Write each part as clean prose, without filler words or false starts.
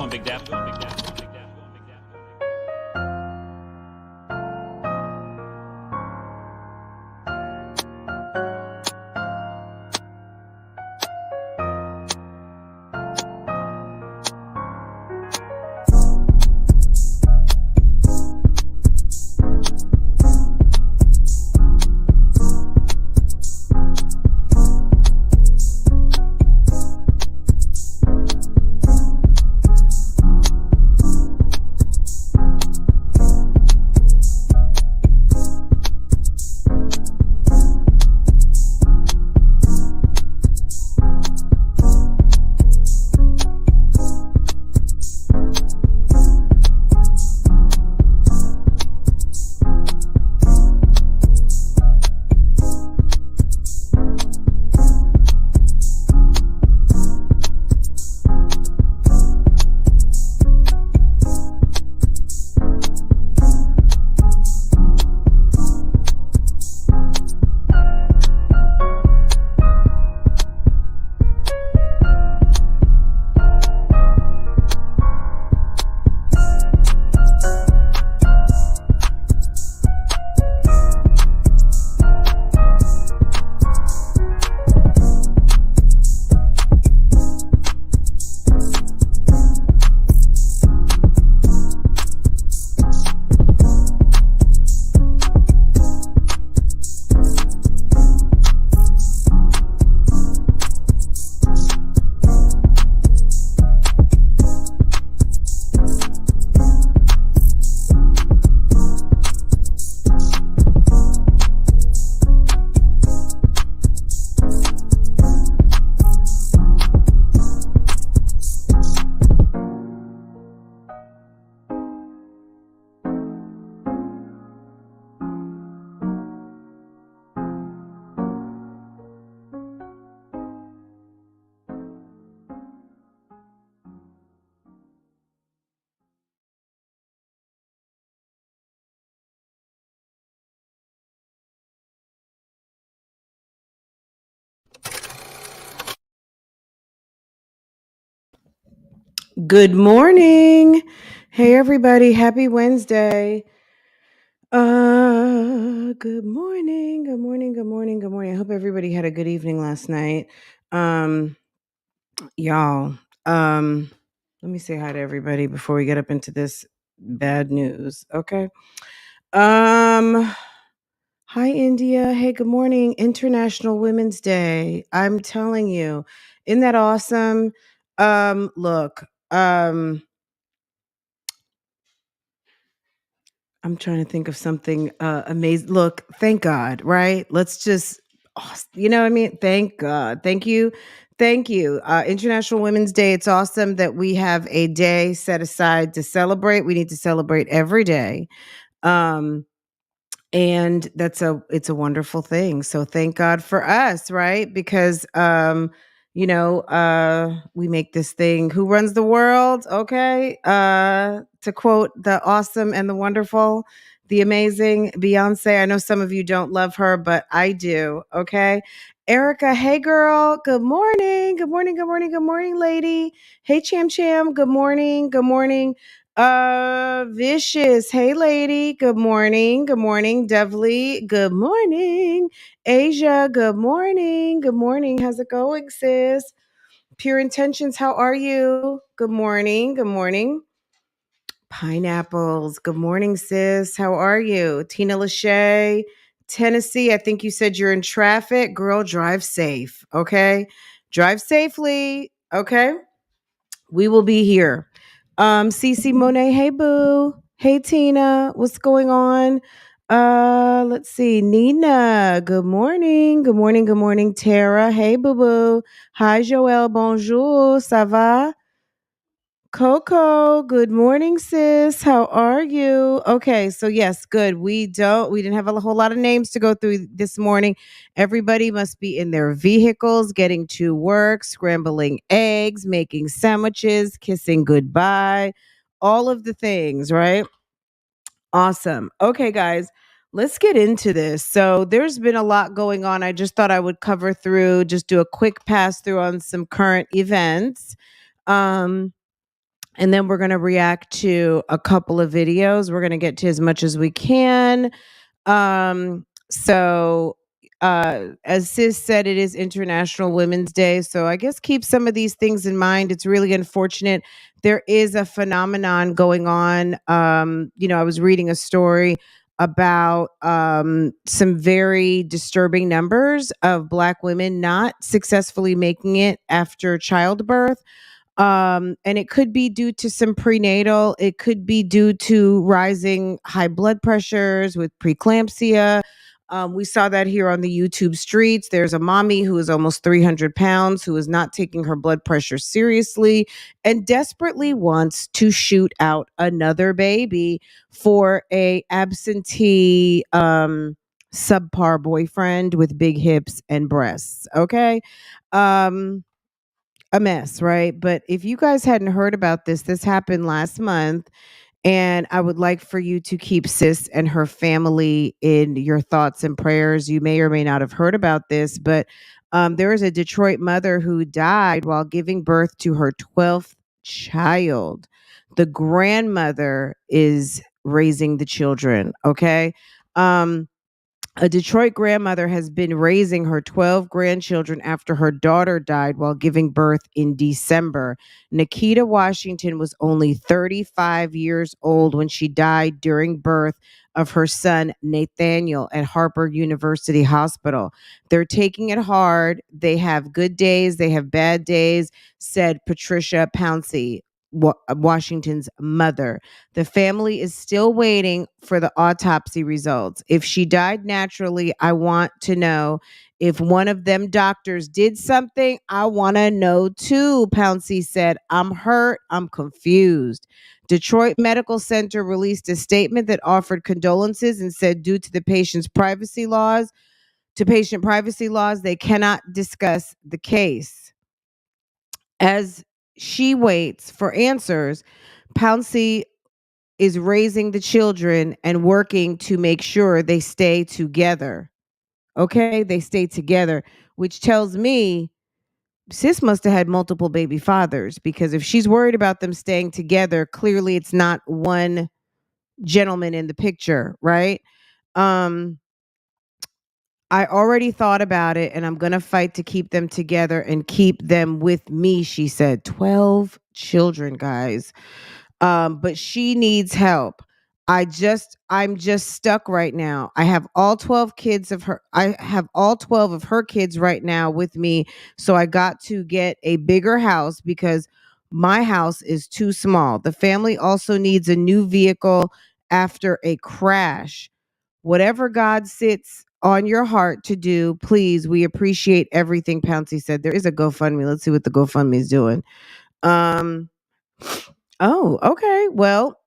going, Big Dap. Good morning. Hey everybody, happy Wednesday. Good morning. Good morning. Good morning. Good morning. I hope everybody had a good evening last night. Y'all, let me say hi to everybody before we get up into this bad news, okay? Hi India. Hey, good morning. International Women's Day. I'm telling you, isn't that awesome? Look, I'm trying to think of something amazing. Look, thank God, right? Let's just, you know what I mean? Thank God. Thank you. Thank you. International Women's Day. It's awesome that we have a day set aside to celebrate. We need to celebrate every day. And it's a wonderful thing. So thank God for us, right? Because we make this thing. Who runs the world? Okay. To quote the awesome and the wonderful, the amazing Beyonce. I know some of you don't love her, but I do. Okay. Erica, hey girl. Good morning. Good morning. Good morning. Good morning, lady. Hey Cham Cham. Good morning. Good morning. Vicious. Hey, lady. Good morning. Good morning. Devly. Good morning. Asia. Good morning. Good morning. How's it going, sis? Pure Intentions. How are you? Good morning. Good morning. Pineapples. Good morning, sis. How are you? Tina Lachey, Tennessee. I think you said you're in traffic. Girl, drive safe. Okay. Drive safely. Okay. We will be here. Cece Monet, hey boo. Hey Tina, what's going on? Let's see. Nina, good morning. Good morning. Good morning. Tara, hey boo boo. Hi Joelle, bonjour. Ça va? Coco, good morning, sis. How are you? Okay, so yes, good. We didn't have a whole lot of names to go through this morning. Everybody must be in their vehicles, getting to work, scrambling eggs, making sandwiches, kissing goodbye, all of the things, right? Awesome. Okay, guys, let's get into this. So there's been a lot going on. I just thought I would cover through, just do a quick pass through on some current events. Um, And then we're going to react to a couple of videos. We're going to get to as much as we can. So as Sis said, it is International Women's Day. So I guess keep some of these things in mind. It's really unfortunate. There is a phenomenon going on. I was reading a story about some very disturbing numbers of Black women not successfully making it after childbirth. And it could be due to some prenatal, it could be due to rising high blood pressures with preeclampsia. We saw that here on the YouTube streets. There's a mommy who is almost 300 pounds who is not taking her blood pressure seriously and desperately wants to shoot out another baby for a absentee subpar boyfriend with big hips and breasts. Okay. Um, a mess, right? But if you guys hadn't heard about this, this happened last month. And I would like for you to keep Sis and her family in your thoughts and prayers. You may or may not have heard about this, but there is a Detroit mother who died while giving birth to her 12th child. The grandmother is raising the children, okay? A Detroit grandmother has been raising her 12 grandchildren after her daughter died while giving birth in December. Nikita Washington was only 35 years old when she died during birth of her son Nathaniel at Harper University Hospital. They're taking it hard. They have good days, they have bad days, said Patricia Pouncey, Washington's mother. The family is still waiting for the autopsy results. If she died naturally, I want to know. If one of them doctors did something, I want to know too, Pouncey said. I'm hurt. I'm confused. Detroit Medical Center released a statement that offered condolences and said due to the patient privacy laws, they cannot discuss the case. As she waits for answers, Pouncey is raising the children and working to make sure they stay together. Okay, they stay together, which tells me Sis must have had multiple baby fathers, because if she's worried about them staying together, clearly it's not one gentleman in the picture, right? I already thought about it and I'm going to fight to keep them together and keep them with me, she said. 12 children, guys. But she needs help. I'm just stuck right now. I have all 12 of her kids right now with me. So I got to get a bigger house because my house is too small. The family also needs a new vehicle after a crash. Whatever God sits on your heart to do, please, we appreciate everything, Pouncey said. There is a GoFundMe. Let's see what the GoFundMe is doing. Oh, okay. Well,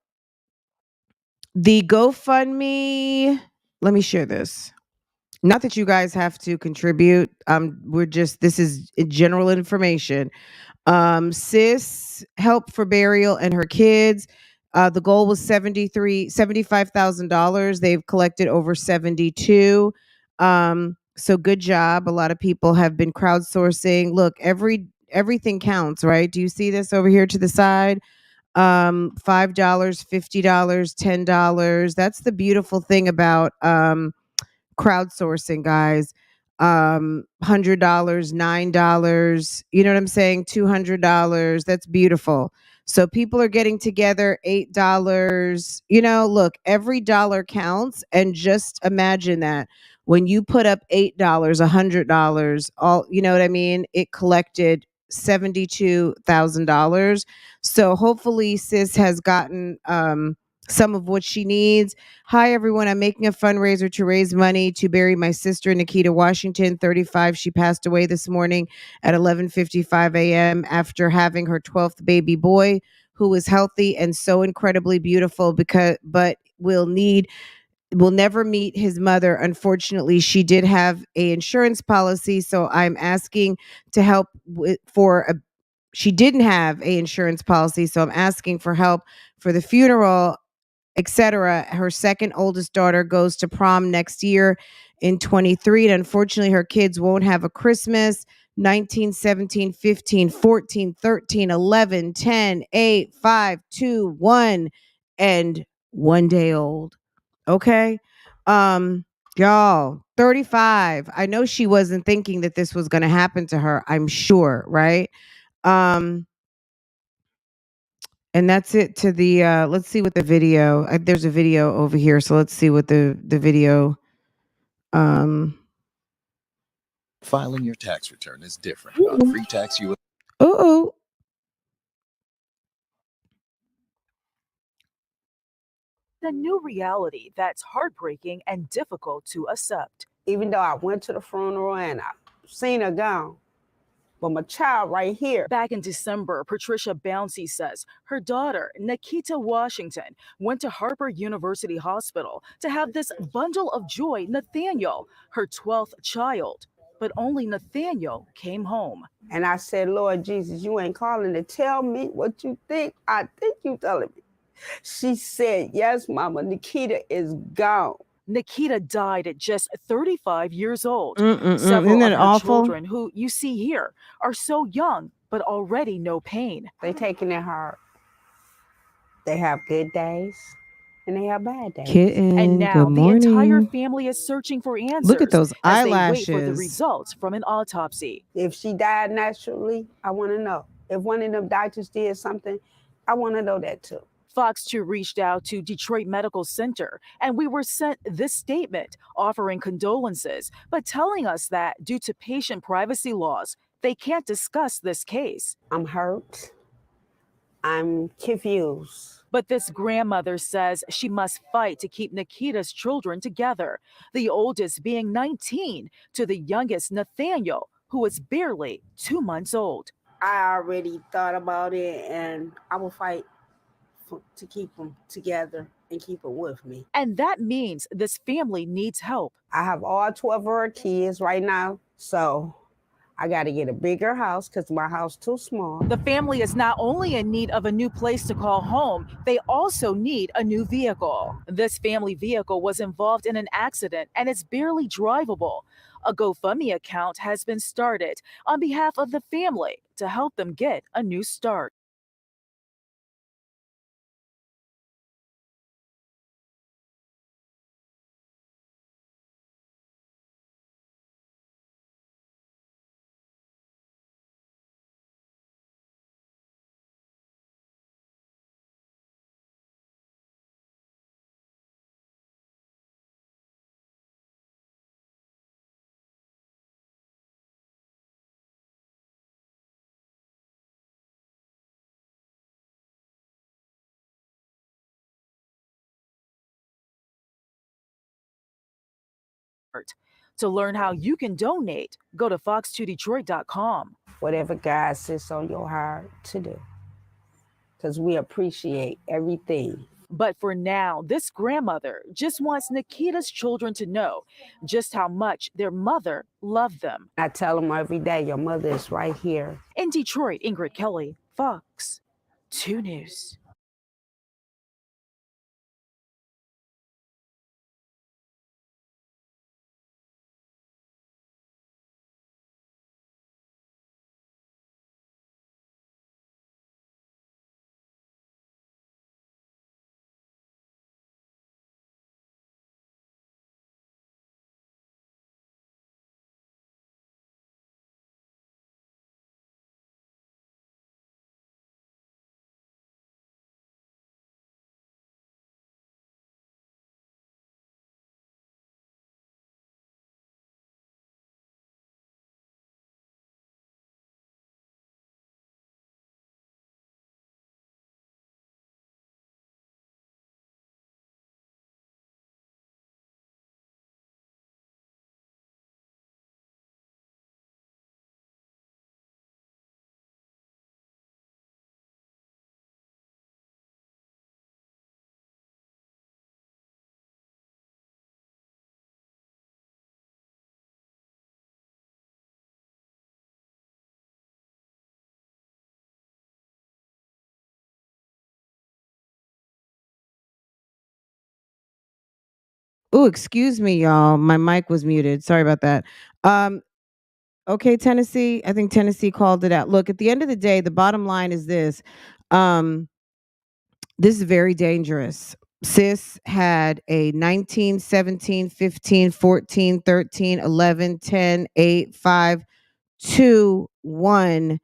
the GoFundMe, let me share this. Not that you guys have to contribute. This is general information. Sis help for burial and her kids. The goal was $75,000. They've collected over 72. So good job. A lot of people have been crowdsourcing. Look, everything counts, right? Do you see this over here to the side? $5, $50, $10. That's the beautiful thing about crowdsourcing, guys. $100, $9, you know what I'm saying? $200. That's beautiful. So people are getting together, $8. Look, every dollar counts. And just imagine that when you put up $8, $100, all, you know what I mean? It collected $72,000. So hopefully Sis has gotten some of what she needs. Hi, everyone. I'm making a fundraiser to raise money to bury my sister, Nikita Washington, 35. She passed away this morning at 11:55 a.m. after having her 12th baby boy, who was healthy and so incredibly beautiful, but will never meet his mother. Unfortunately, she did have a insurance policy, so I'm asking to help she didn't have a insurance policy, so I'm asking for help for the funeral, etc. Her second oldest daughter goes to prom next year in 23, and unfortunately her kids won't have a Christmas. 19, 17, 15, 14, 13, 11, 10, 8, 5, 2, 1, and 1 day old. Okay. Y'all, 35. I know she wasn't thinking that this was going to happen to her. I'm sure. Right. Um, and that's it to the, let's see what the video, there's a video over here. So let's see what the video, Filing your tax return is different. Free Tax US. ooh. The new reality that's heartbreaking and difficult to accept. Even though I went to the funeral and I seen her gone, but my child right here. Back in December, Patricia Bouncy says her daughter, Nikita Washington, went to Harper University Hospital to have this bundle of joy, Nathaniel, her 12th child. But only Nathaniel came home. And I said, Lord Jesus, you ain't calling to tell me what you think. I think you telling me. She said, yes, Mama, Nikita is gone. Nikita died at just 35 years old. Isn't Several that of her awful? children, who you see here, are so young, but already know pain. They taking it hard. They have good days and they have bad days. Kitten, And now good the morning. entire family is searching for answers. Look at those as eyelashes. they wait for the results from an autopsy. If she died naturally, I want to know. If one of them doctors did something, I want to know that too. Fox 2 reached out to Detroit Medical Center, and we were sent this statement offering condolences, but telling us that due to patient privacy laws, they can't discuss this case. I'm hurt. I'm confused. But this grandmother says she must fight to keep Nikita's children together, the oldest being 19 to the youngest, Nathaniel, who is barely 2 months old. I already thought about it, and I will fight to keep them together and keep them with me. And that means this family needs help. I have all 12 of her kids right now, so I got to get a bigger house because my house too small. The family is not only in need of a new place to call home, they also need a new vehicle. This family vehicle was involved in an accident and is barely drivable. A GoFundMe account has been started on behalf of the family to help them get a new start. To learn how you can donate, go to fox2detroit.com. Whatever God sits on your heart to do, because we appreciate everything. But for now, this grandmother just wants Nikita's children to know just how much their mother loved them. I tell them every day, your mother is right here. In Detroit, Ingrid Kelly, Fox 2 News. Oh, excuse me, y'all. My mic was muted. Sorry about that. Okay, Tennessee. I think Tennessee called it out. Look, at the end of the day, the bottom line is this. Um, this is very dangerous. Sis had a 19, 17, 15, 14, 13, 11, 10, 8, 5, 2, 1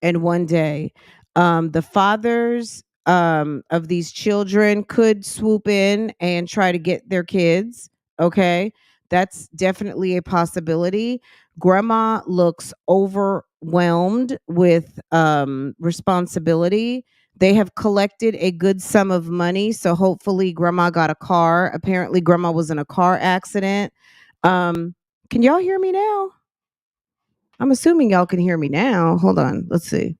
in one day. The fathers of these children could swoop in and try to get their kids. Okay. That's definitely a possibility. Grandma looks overwhelmed with responsibility. They have collected a good sum of money. So hopefully, grandma got a car. Apparently, grandma was in a car accident. Can y'all hear me now? I'm assuming y'all can hear me now. Hold on. Let's see.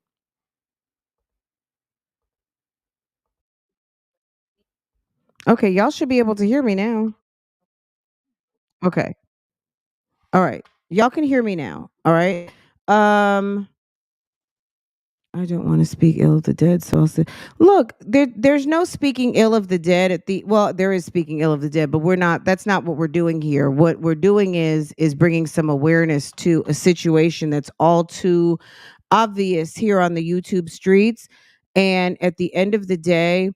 Okay, y'all should be able to hear me now. Okay. All right. Y'all can hear me now. All right. Um I don't want to speak ill of the dead, so I'll say, look, there's no speaking ill of the dead at the well, there is speaking ill of the dead, but we're not that's not what we're doing here. What we're doing is bringing some awareness to a situation that's all too obvious here on the YouTube streets. And at the end of the day,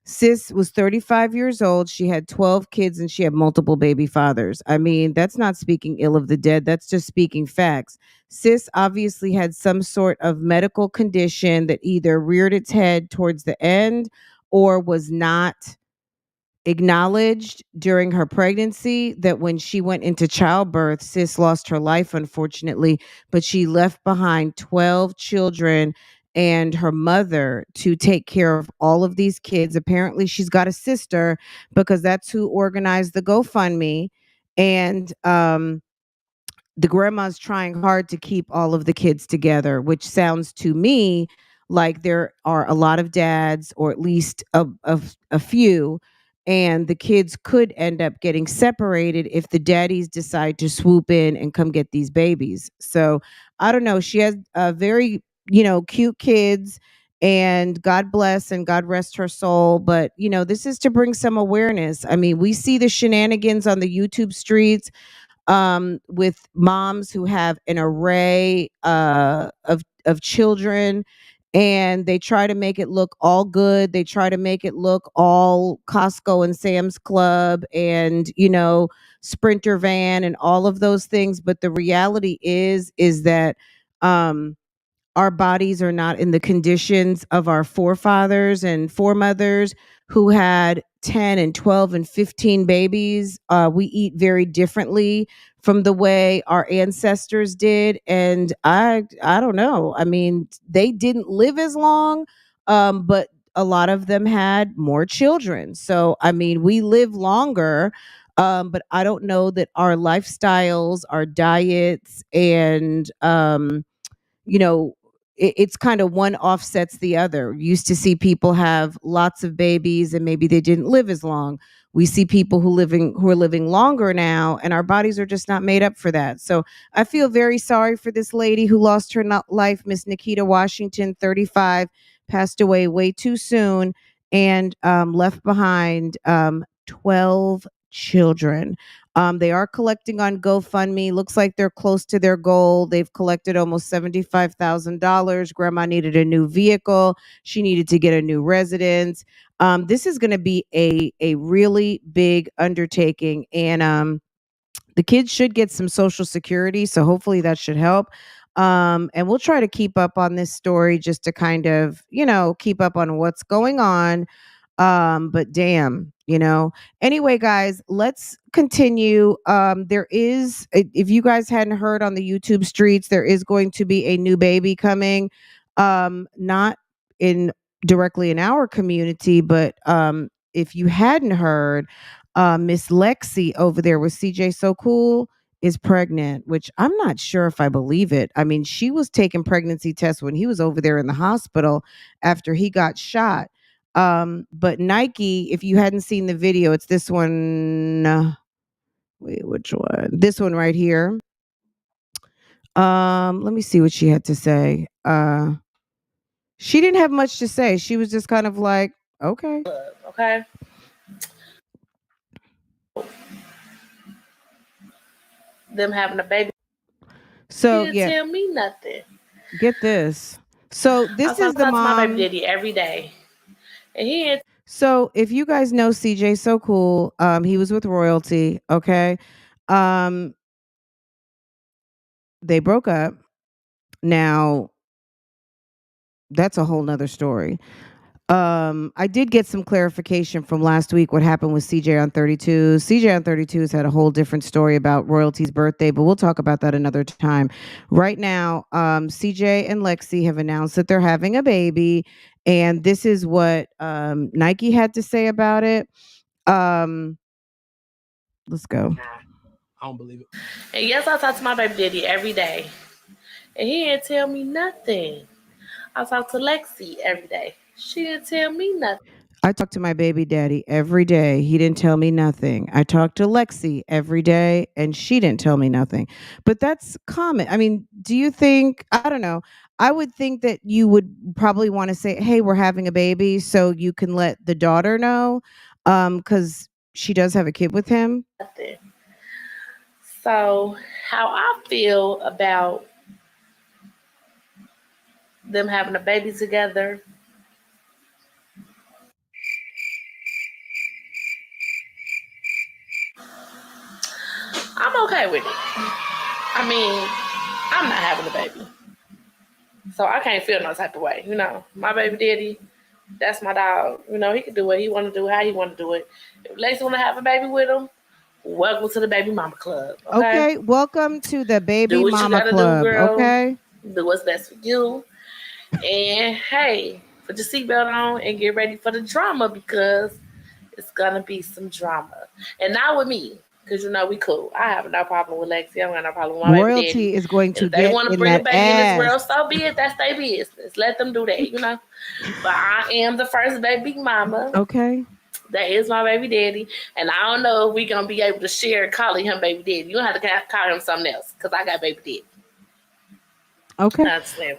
Sis was 35 years old. She had 12 kids and she had multiple baby fathers. I mean, that's not speaking ill of the dead. That's just speaking facts. Sis obviously had some sort of medical condition that either reared its head towards the end or was not acknowledged during her pregnancy, that when she went into childbirth, sis lost her life, unfortunately, but she left behind 12 children and her mother to take care of all of these kids. Apparently, she's got a sister because that's who organized the GoFundMe. And the grandma's trying hard to keep all of the kids together, which sounds to me like there are a lot of dads, or at least a few, and the kids could end up getting separated if the daddies decide to swoop in and come get these babies. So I don't know. She has a very, cute kids, and God bless and God rest her soul. But, this is to bring some awareness. I mean, we see the shenanigans on the YouTube streets with moms who have an array of children, and they try to make it look all good. They try to make it look all Costco and Sam's Club and, Sprinter van and all of those things. But the reality is that our bodies are not in the conditions of our forefathers and foremothers who had 10 and 12 and 15 babies. We eat very differently from the way our ancestors did. And I don't know. I mean, they didn't live as long, but a lot of them had more children. So, I mean, we live longer. But I don't know that our lifestyles, our diets, and you know, it's kind of one offsets the other. Used to see people have lots of babies and maybe they didn't live as long. We see people who are living longer now, and our bodies are just not made up for that. So I feel very sorry for this lady who lost her life, Miss Nikita Washington, 35, passed away way too soon, and left behind 12 children. They are collecting on GoFundMe. Looks like they're close to their goal. They've collected almost $75,000. Grandma needed a new vehicle. She needed to get a new residence. This is going to be a really big undertaking, and the kids should get some Social Security. So hopefully that should help. And we'll try to keep up on this story just to kind of, keep up on what's going on. But damn, anyway, guys, let's continue. There is, if you guys hadn't heard on the YouTube streets, there is going to be a new baby coming. Not in directly in our community, but if you hadn't heard, Miss Lexi over there with CJ So Cool is pregnant, which I'm not sure if I believe it. I mean, she was taking pregnancy tests when he was over there in the hospital after he got shot. But Nike, if you hadn't seen the video, it's this one. Wait, which one? This one right here. Let me see what she had to say. She didn't have much to say. She was just kind of like, okay. Okay. Them having a baby. So She didn't yeah, tell me nothing. get this. So I this talk is the to my baby mom. daddy every day, and he ain't So if you guys know CJ So Cool, he was with Royalty, okay? Um, they broke up. Now, that's a whole nother story. I did get some clarification from last week what happened with CJ on 32. CJ on 32 has had a whole different story about Royalty's birthday, but we'll talk about that another time. Right now, CJ and Lexi have announced that they're having a baby, and this is what Nike had to say about it. Um, let's go. I don't believe it. And yes, I talk to my baby daddy every day, and he didn't tell me nothing. I talk to Lexi every day. She didn't tell me nothing. I talk to my baby daddy every day. He didn't tell me nothing. I talk to Lexi every day and she didn't tell me nothing. But that's common. I mean, do you think, I don't know. I would think that you would probably want to say, "Hey, we're having a baby," so you can let the daughter know cuz she does have a kid with him. Nothing. So, how I feel about them having a baby together, I'm okay with it. I mean, I'm not having a baby, so I can't feel no type of way. You know, my baby daddy, that's my dog. You know, he can do what he want to do, how he want to do it. If Lacey want to have a baby with him, welcome to the baby mama club. Okay, Okay, welcome to the do baby what you mama gotta do, club, girl. okay? Do what's best for you. And hey, put your seatbelt on and get ready for the drama because it's gonna be some drama. And not with me, because you know we cool. I have no problem with Lexi. I don't have no problem with my baby daddy. Royalty is going to If they get want to in bring a that baby in this ass. world, so be it. That's their business. Let them do that, you know. But I am the first baby mama. Okay. That is my baby daddy. And I don't know if we gonna be able to share calling him baby daddy. You don't have to call him something else because I got baby daddy. Okay.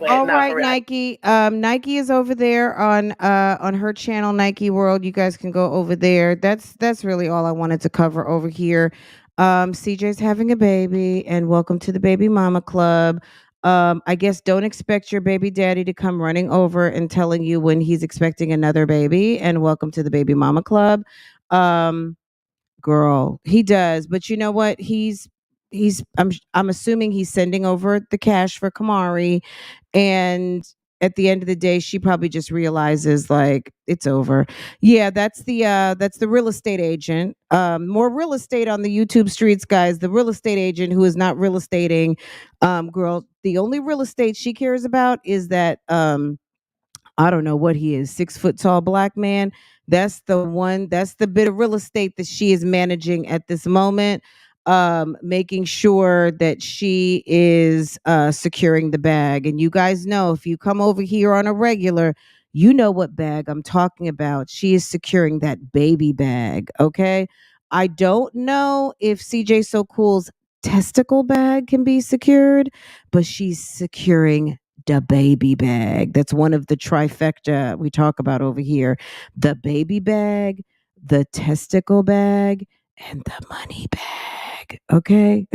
But All no, right, for real. Nike. Nike is over there on her channel, Nike World. You guys can go over there. That's really all I wanted to cover over here. CJ's having a baby, and welcome to the Baby Mama Club. I guess don't expect your baby daddy to come running over and telling you when he's expecting another baby. And welcome to the Baby Mama Club. Um, Girl, he does, but you know what? I'm assuming he's sending over the cash for Kamari, and at the end of the day she probably just realizes like it's over. Yeah, that's the real estate agent. More real estate on the YouTube streets, guys. The real estate agent who is not real estating. Girl, the only real estate she cares about is that I don't know what he is, 6 foot tall black man. That's the one, that's the bit of real estate that she is managing at this moment, making sure that she is securing the bag. And you guys know if you come over here on a regular, you know what bag I'm talking about. She is securing that baby bag. Okay. I don't know if CJ So Cool's testicle bag can be secured, but she's securing the baby bag. That's one of the trifecta we talk about over here. The baby bag, the testicle bag, and the money bag. Okay.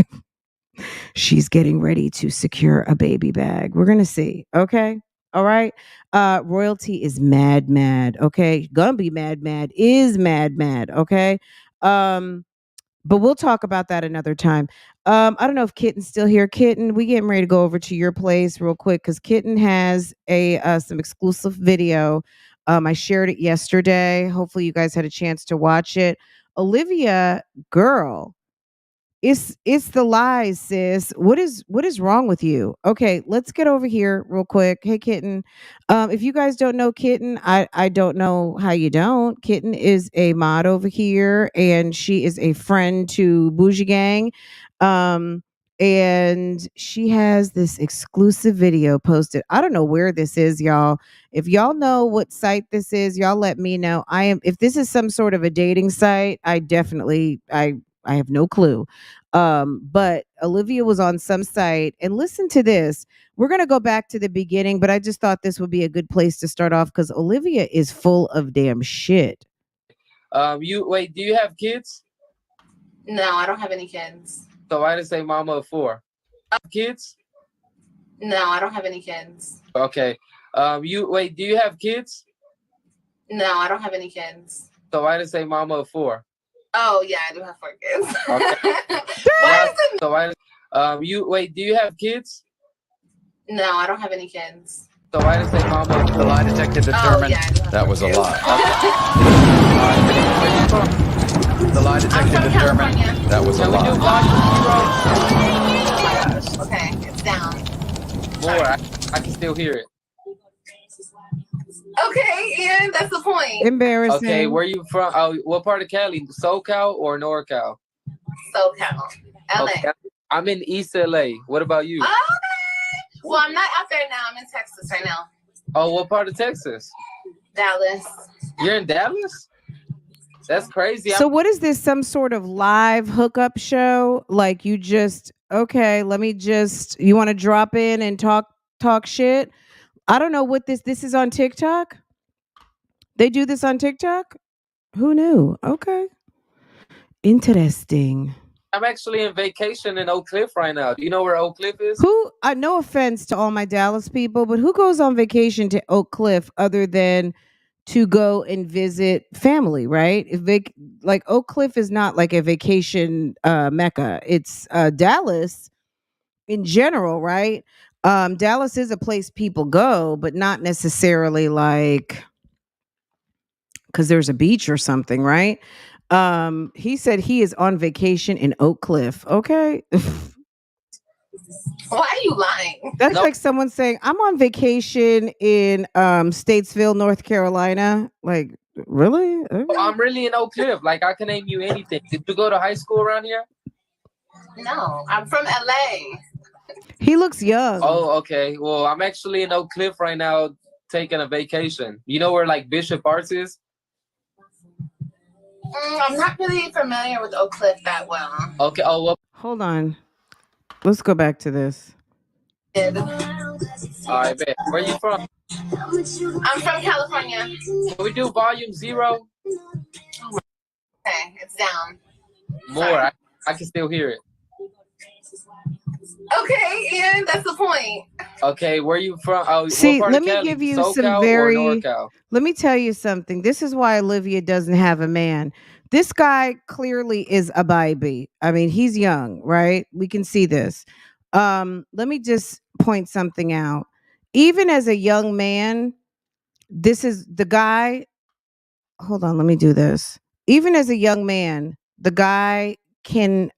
She's getting ready to secure a baby bag. We're going to see. Okay. All right. Royalty is mad. Okay. Gonna be mad, is mad. Okay. Um, but we'll talk about that another time. I don't know if Kitten's still here. Kitten, we getting ready to go over to your place real quick because Kitten has a some exclusive video. I shared it yesterday. Hopefully, you guys had a chance to watch it. Olivia, girl, it's the lies, sis. What is wrong with you? Okay, let's get over here real quick. Hey, Kitten. If you guys don't know Kitten, I don't know how you don't. Kitten is a mod over here, and she is a friend to Bougie Gang. Um, and she has this exclusive video posted. I don't know where this is, y'all. If y'all know what site this is, y'all let me know. If this is some sort of a dating site, I have no clue. But Olivia was on some site, and listen to this. We're going to go back to the beginning, but I just thought this would be a good place to start off because Olivia is full of damn shit. You wait, do you have kids? No, I don't have any kids. So why did it say mama of 4? Kids? No, I don't have any kids. Okay. Do you have kids? No, I don't have any kids. So why did it say mama of 4? Oh yeah, I do have 4 kids. Okay. Why is it? So why do you have kids? No, I don't have any kids. So why did it say mama of 4? The lie detector determined yeah, I do have that 4 was a kids. lie. Where you from? The lie I'm detector from determined California. that was a Can we do lie. volume Oh my gosh. Okay, it's down. 0? More. I can still hear it. Okay, and that's the point. Embarrassing. Okay, where you from? What part of Cali? SoCal or NorCal? SoCal, LA. Okay. I'm in East LA. What about you? Oh, well, I'm not out there now. I'm in Texas right now. Oh, what part of Texas? Dallas. You're in Dallas? That's crazy. So what is this? Some sort of live hookup show? Like you just okay? Let me just. You want to drop in and talk shit? I don't know what this is on TikTok. They do this on TikTok? Who knew? Okay. Interesting. I'm actually in vacation in Oak Cliff right now. Do you know where Oak Cliff is? Who no offense to all my Dallas people, but who goes on vacation to Oak Cliff other than to go and visit family, right? Like Oak Cliff is not like a vacation mecca. It's Dallas in general, right? Dallas is a place people go, but not necessarily like because there's a beach or something, right? He said he is on vacation in Oak Cliff. Okay. Why are you lying? That's like someone saying, I'm on vacation in Statesville, North Carolina. Like, really? Okay. I'm really in Oak Cliff. Like, I can name you anything. Did you go to high school around here? No, I'm from LA. He looks young. Oh, okay. Well, I'm actually in Oak Cliff right now taking a vacation. You know where like Bishop Arts is? I'm not really familiar with Oak Cliff that well. Okay. Oh, well. Hold on. Let's go back to this. All right, bet. Where you from? I'm from California. Can we do volume 0? Okay, it's down. More. I can still hear it. Okay, and that's the point. Okay, where you from? See, what part let of me Cali? give you SoCal some or very. NorCal? Let me tell you something. This is why Olivia doesn't have a man. This guy clearly is a baby. I mean, he's young, right? We can see this. Let me just point something out. Even as a young man, this is the guy. Hold on, let me do this. Even as a young man, the guy can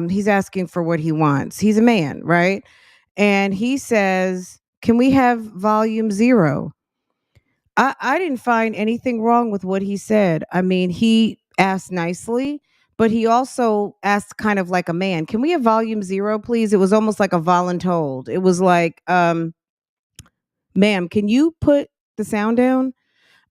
he's asking for what he wants. He's a man, right? And he says, "Can we have volume 0?" I didn't find anything wrong with what he said. I mean, he asked nicely, but he also asked kind of like a man. Can we have volume 0, please? It was almost like a voluntold. It was like, ma'am, can you put the sound down?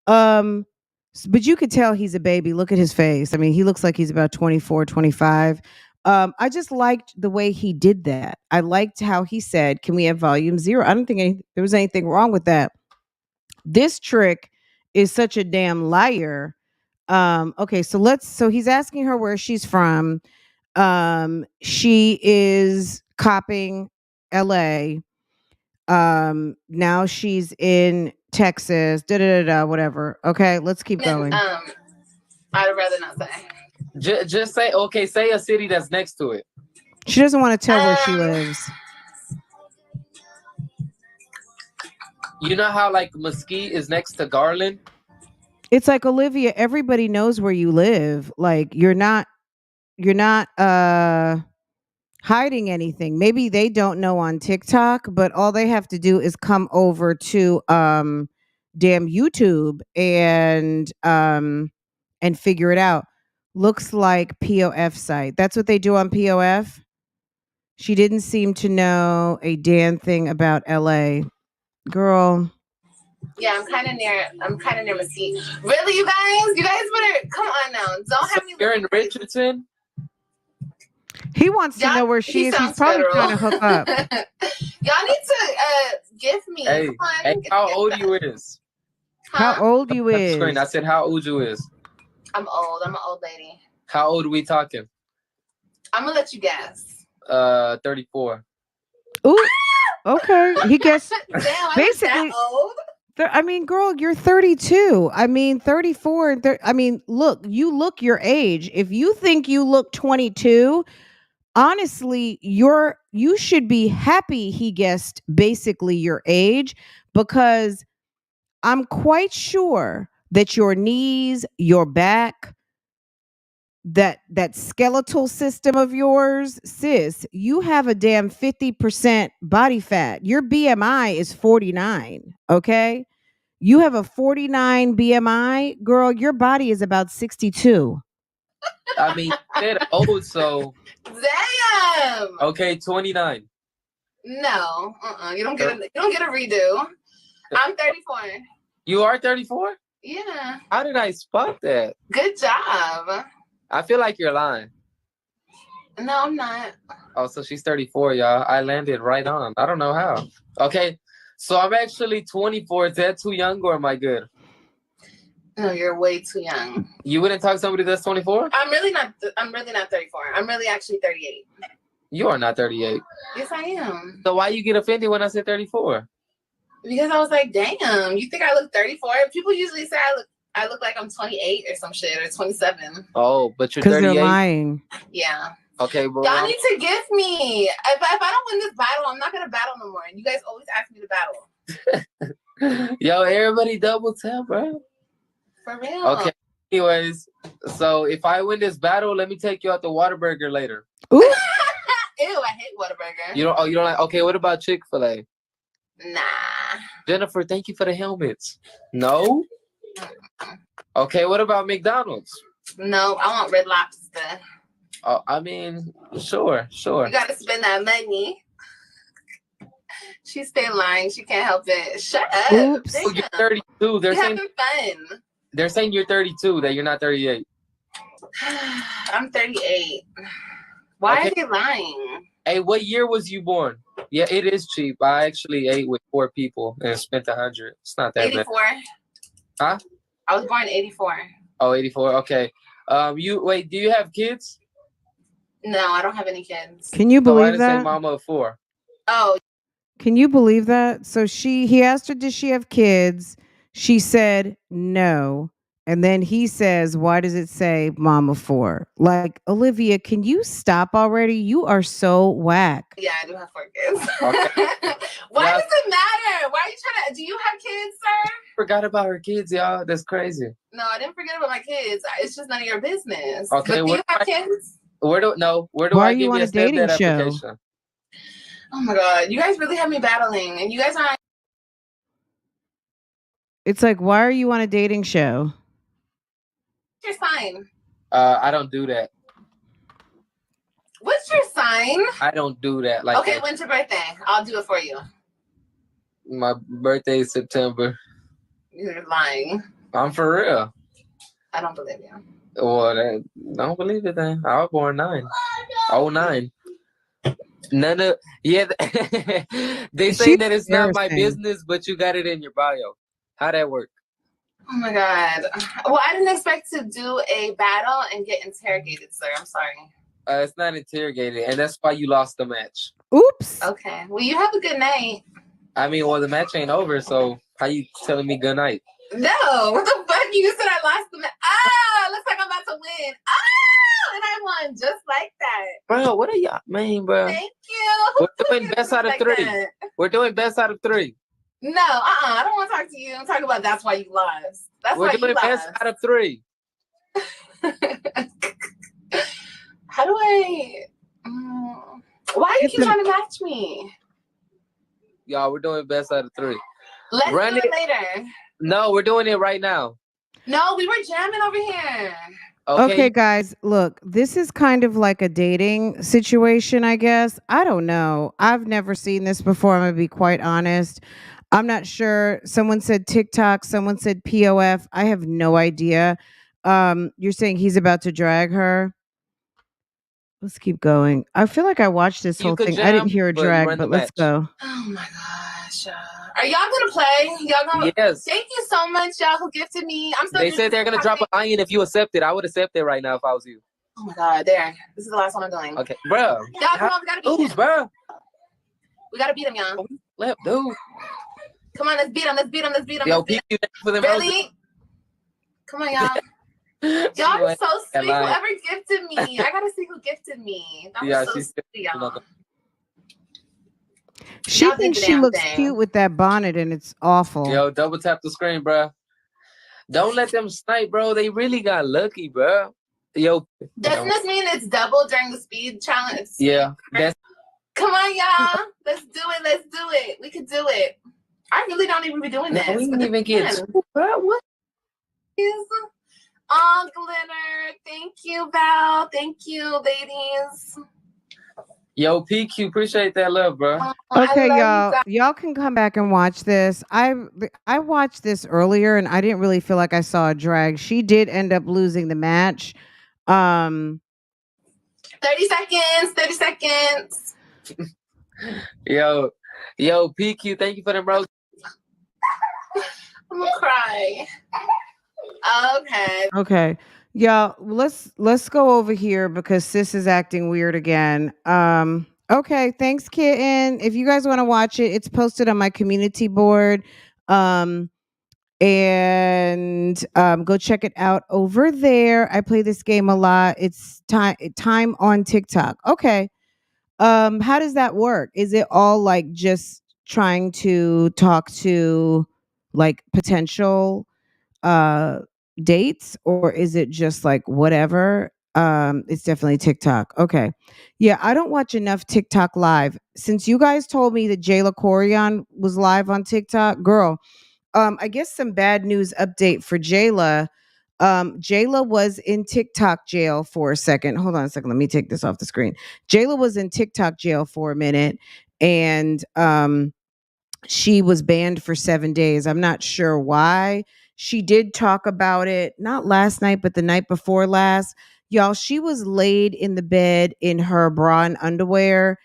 But you could tell he's a baby. Look at his face. I mean, he looks like he's about 24, 25. I just liked the way he did that. I liked how he said, can we have volume 0? I don't think there was anything wrong with that. This trick is such a damn liar. Okay, so he's asking her where she's from. She is copying LA. Now she's in Texas. Whatever. Okay, let's keep going. I'd rather not say. Just say, okay, say a city that's next to it. She doesn't want to tell where she lives. You know how like Mesquite is next to Garland? It's like, Olivia, everybody knows where you live. Like you're not hiding anything. Maybe they don't know on TikTok, but all they have to do is come over to damn YouTube and figure it out. Looks like POF site. That's what they do on POF. She didn't seem to know a damn thing about LA. Girl. Yeah, I'm kind of near Mesquite. Really, you guys? You guys better come on now. Don't have me. You're in Richardson? He wants to know where she is. He's probably trying to hook up. Y'all need to give me. Hey, come on, hey, how old you is? How old you is? Screen. I said how old you is. I'm old. I'm an old lady. How old are we talking? I'm gonna let you guess. 34. Ooh. Okay, he gets Damn, I was basically. that old. I mean, girl, you're 32. I mean, 34. I mean, look, you look your age. If you think you look 22, honestly, you should be happy he guessed basically your age, because I'm quite sure that your knees, your back, that skeletal system of yours, sis, you have a damn 50% body fat. Your BMI is 49, okay? You have a 49 BMI, girl, your body is about 62. I mean, they're old, so Damn. okay, 29. No. You don't get a redo. I'm 34. You are 34? Yeah. How did I spot that? Good job. I feel like you're lying. No, I'm not. Oh, so she's 34, y'all. I landed right on. I don't know how. Okay, so I'm actually 24. Is that too young or am I good? No, you're way too young. You wouldn't talk to somebody that's 24? I'm really not 34. I'm really actually 38. You are not 38. Yes, I am. So why you get offended when I said 34? Because I was like, damn, you think I look 34? People usually say I look like I'm 28 or some shit, or 27. Oh, but you're 38? Because they're lying. Yeah. Okay, but y'all need to gift me. If I don't win this battle, I'm not gonna battle no more. And you guys always ask me to battle. Yo, everybody double tap, bro. For real. Okay. Anyways, so if I win this battle, let me take you out to Whataburger later. Ooh. Ew, I hate Whataburger. You don't like? Okay, what about Chick-fil-A? Nah. Jennifer, thank you for the helmets. No. Okay, what about McDonald's? No, I want Red Lobster. Oh, I mean, sure. You gotta spend that money. She's still lying. She can't help it. Shut up. Oops. Oh, you're 32. You're having fun. They're saying you're 32, that you're not 38. I'm 38. Why are they lying? Hey, what year was you born? Yeah, it is cheap. I actually ate with 4 people and spent 100. It's not that 84. bad. Huh? I was born 84. Oh, 84. Okay. Do you have kids? No, I don't have any kids. Can you So why believe did it say that? mama of 4? Oh. Can you believe that? So he asked her, did she have kids? She said no. And then he says, why does it say mama 4? Like, Olivia, can you stop already? You are so whack. Yeah, I do have 4 kids. Okay. Why does it matter? Why are you trying to? Do you have kids, sir? Forgot about her kids, y'all. That's crazy. No, I didn't forget about my kids. It's just none of your business. Okay, but do you have kids? Where do Why I are you give on you a dating stepdad show? application? Oh my god, you guys really have me battling, and you guys aren't. It's like, why are you on a dating show? What's your sign? I don't do that. What's your sign? I don't do that. Like, okay, when's your birthday? I'll do it for you. My birthday is September. You're lying. I'm for real. I don't believe you. Well, don't believe it then. I was born 9. Oh, 9. None of they say that it's not my business, but you got it in your bio. How'd that work? Oh my god. Well, I didn't expect to do a battle and get interrogated, sir. I'm sorry. It's not interrogated, and that's why you lost the match. Oops. Okay. Well, you have a good night. I mean, well, the match ain't over, so how you telling me good night? No, what the fuck? You said I lost the match. Ah, looks like I'm about to win. Ah, and I won just like that. Bro, what are y'all, man, bro? Thank you. We're doing best out of 3. That? We're doing best out of 3. No, I don't want to talk to you. I'm talking about that's why you lost. That's We're why doing you best lost. out of 3. How do I? Why are you keep trying to match me? Y'all, we're doing best out of 3. Let's do it later. No, we're doing it right now. No, we were jamming over here. Okay, guys, look, this is kind of like a dating situation, I guess. I don't know. I've never seen this before. I'm going to be quite honest. I'm not sure. Someone said TikTok. Someone said POF. I have no idea. You're saying he's about to drag her. Let's keep going. I feel like I watched this whole thing. I didn't hear a drag, but let's go. Oh my gosh. Are y'all gonna play? Y'all gonna? Yes. Thank you so much, y'all who gifted me. I'm so. They said they're gonna drop a lion if you accept it. I would accept it right now if I was you. Oh my god, there. This is the last one I'm doing. Okay, bro. Y'all come on, we gotta be bro. We gotta beat him, y'all. Left, dude. Come on, let's beat him. Let's beat him. Let's beat him. Yo, Let's beat him. for them Really? Come on, y'all. Y'all are so sweet. lying. Whoever gifted me. I gotta see who gifted me. That was so sweet, y'all. She Y'all did thinks the she damn looks thing. cute with that bonnet, and it's awful. Yo, double tap the screen, bro. Don't let them snipe, bro. They really got lucky, bro. Yo. Doesn't this mean it's double during the speed challenge? Yeah. Come on, y'all. Let's do it. Let's do it. We could do it. I really don't even be doing this. We didn't even get bro. What is on glitter? Thank you, Val. Thank you, ladies. Yo, PQ, appreciate that love, bro. Okay, y'all can come back and watch this. I watched this earlier and I didn't really feel like I saw a drag. She did end up losing the match. 30 seconds. 30 seconds. Yo, PQ, thank you for the rose. I'm gonna cry. Okay. Y'all, let's go over here because sis is acting weird again. Okay, thanks, kitten. If you guys want to watch it, it's posted on my community board. And go check it out over there. I play this game a lot. It's time on TikTok. Okay. How does that work? Is it all like just trying to talk to like potential dates, or is it just like whatever? It's definitely TikTok. Okay. Yeah, I don't watch enough TikTok live. Since you guys told me that Jayla Corian was live on TikTok, girl, I guess some bad news update for Jayla. Jayla was in TikTok jail for a second. Hold on a second. Let me take this off the screen. Jayla was in TikTok jail for a minute, and she was banned for 7 days. I'm not sure why. She did talk about it, not last night, but the night before last. Y'all, she was laid in the bed in her bra and underwear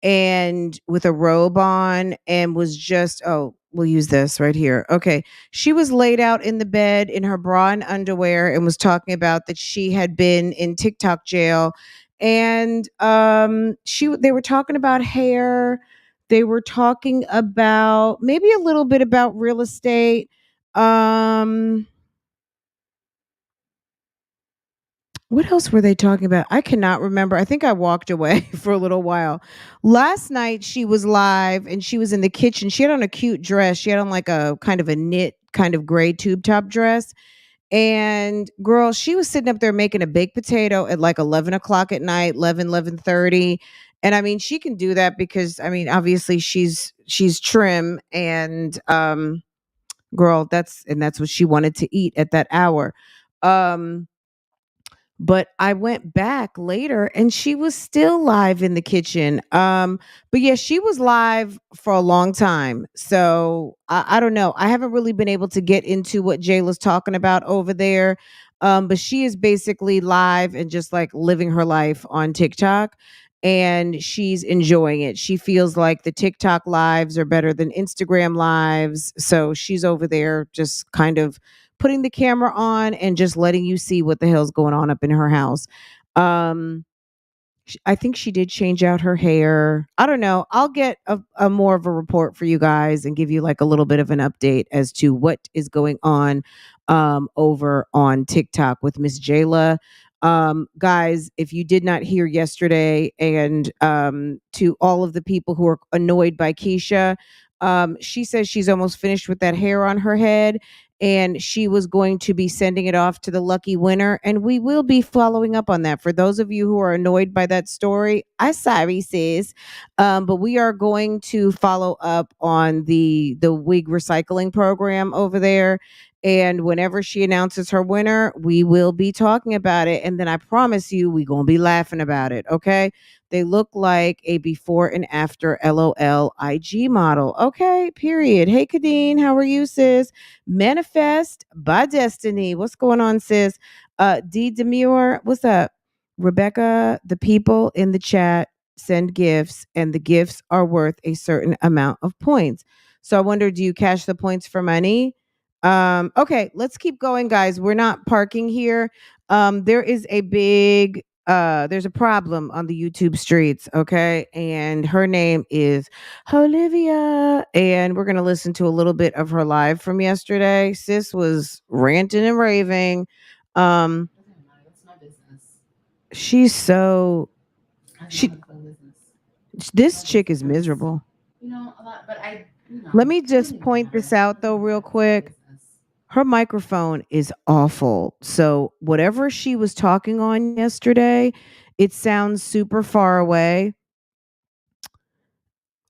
and with a robe on and was just, we'll use this right here. Okay. She was laid out in the bed in her bra and underwear and was talking about that she had been in TikTok jail. And they were talking about hair. They were talking about maybe a little bit about real estate. What else were they talking about? I cannot remember. I think I walked away for a little while. Last night she was live and she was in the kitchen. She had on a cute dress. She had on like a kind of a knit, kind of gray tube top dress. And girl, she was sitting up there making a baked potato at like 11 o'clock at night, 11:30. And I mean, she can do that because I mean, obviously she's trim and girl, that's what she wanted to eat at that hour. But I went back later and she was still live in the kitchen. But yeah, she was live for a long time. So I don't know. I haven't really been able to get into what Jayla's talking about over there. But she is basically live and just like living her life on TikTok. And she's enjoying it. She feels like the TikTok lives are better than Instagram lives. So she's over there just kind of putting the camera on and just letting you see what the hell's going on up in her house. I think she did change out her hair. I don't know. I'll get a more of a report for you guys and give you like a little bit of an update as to what is going on over on TikTok with Miss Jayla. Guys, if you did not hear yesterday, and to all of the people who are annoyed by Keisha, she says she's almost finished with that hair on her head and she was going to be sending it off to the lucky winner, and we will be following up on that. For those of you who are annoyed by that story, I'm sorry, sis, but we are going to follow up on the wig recycling program over there. And whenever she announces her winner, we will be talking about it. And then I promise you, we're going to be laughing about it. Okay. They look like a before and after LOL IG model. Okay. Period. Hey, Kadeen. How are you, sis? Manifest by Destiny. What's going on, sis? D Demure. What's up? Rebecca, the people in the chat send gifts and the gifts are worth a certain amount of points. So I wonder, do you cash the points for money? Okay, let's keep going, guys. We're not parking here. There is a big there's a problem on the YouTube streets, okay? And her name is Olivia. And we're gonna listen to a little bit of her live from yesterday. Sis was ranting and raving. That's my business. She's so she this chick is miserable. You know, a lot, but Let me just point this out though, real quick. Her microphone is awful. So whatever she was talking on yesterday, it sounds super far away.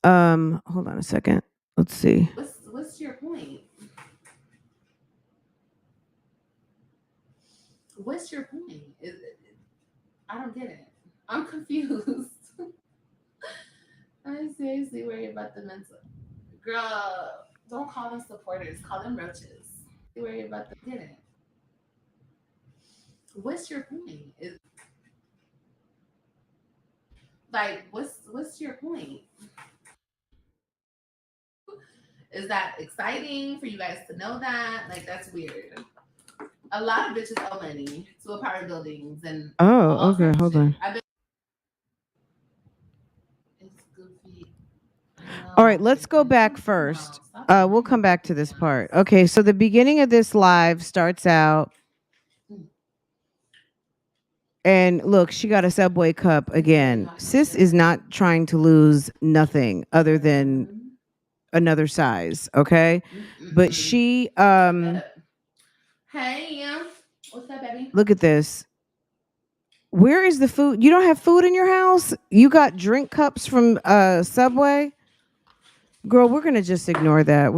Hold on a second. Let's see. What's your point? What's your point? I don't get it. I'm confused. I seriously worry about the mental. Girl, don't call them supporters. Call them roaches. Worry about the get it. What's your point? What's your point? Is that exciting for you guys to know that? Like, that's weird. A lot of bitches owe money to apartment buildings and okay, hold on. It's goofy. All right, let's go back first. We'll come back to this part. Okay, so the beginning of this live starts out. And look, she got a Subway cup again. Sis is not trying to lose nothing other than another size, okay? But she Hey, what's up, baby? look at this. Where is the food? You don't have food in your house? You got drink cups from Subway? Girl, we're gonna just ignore that.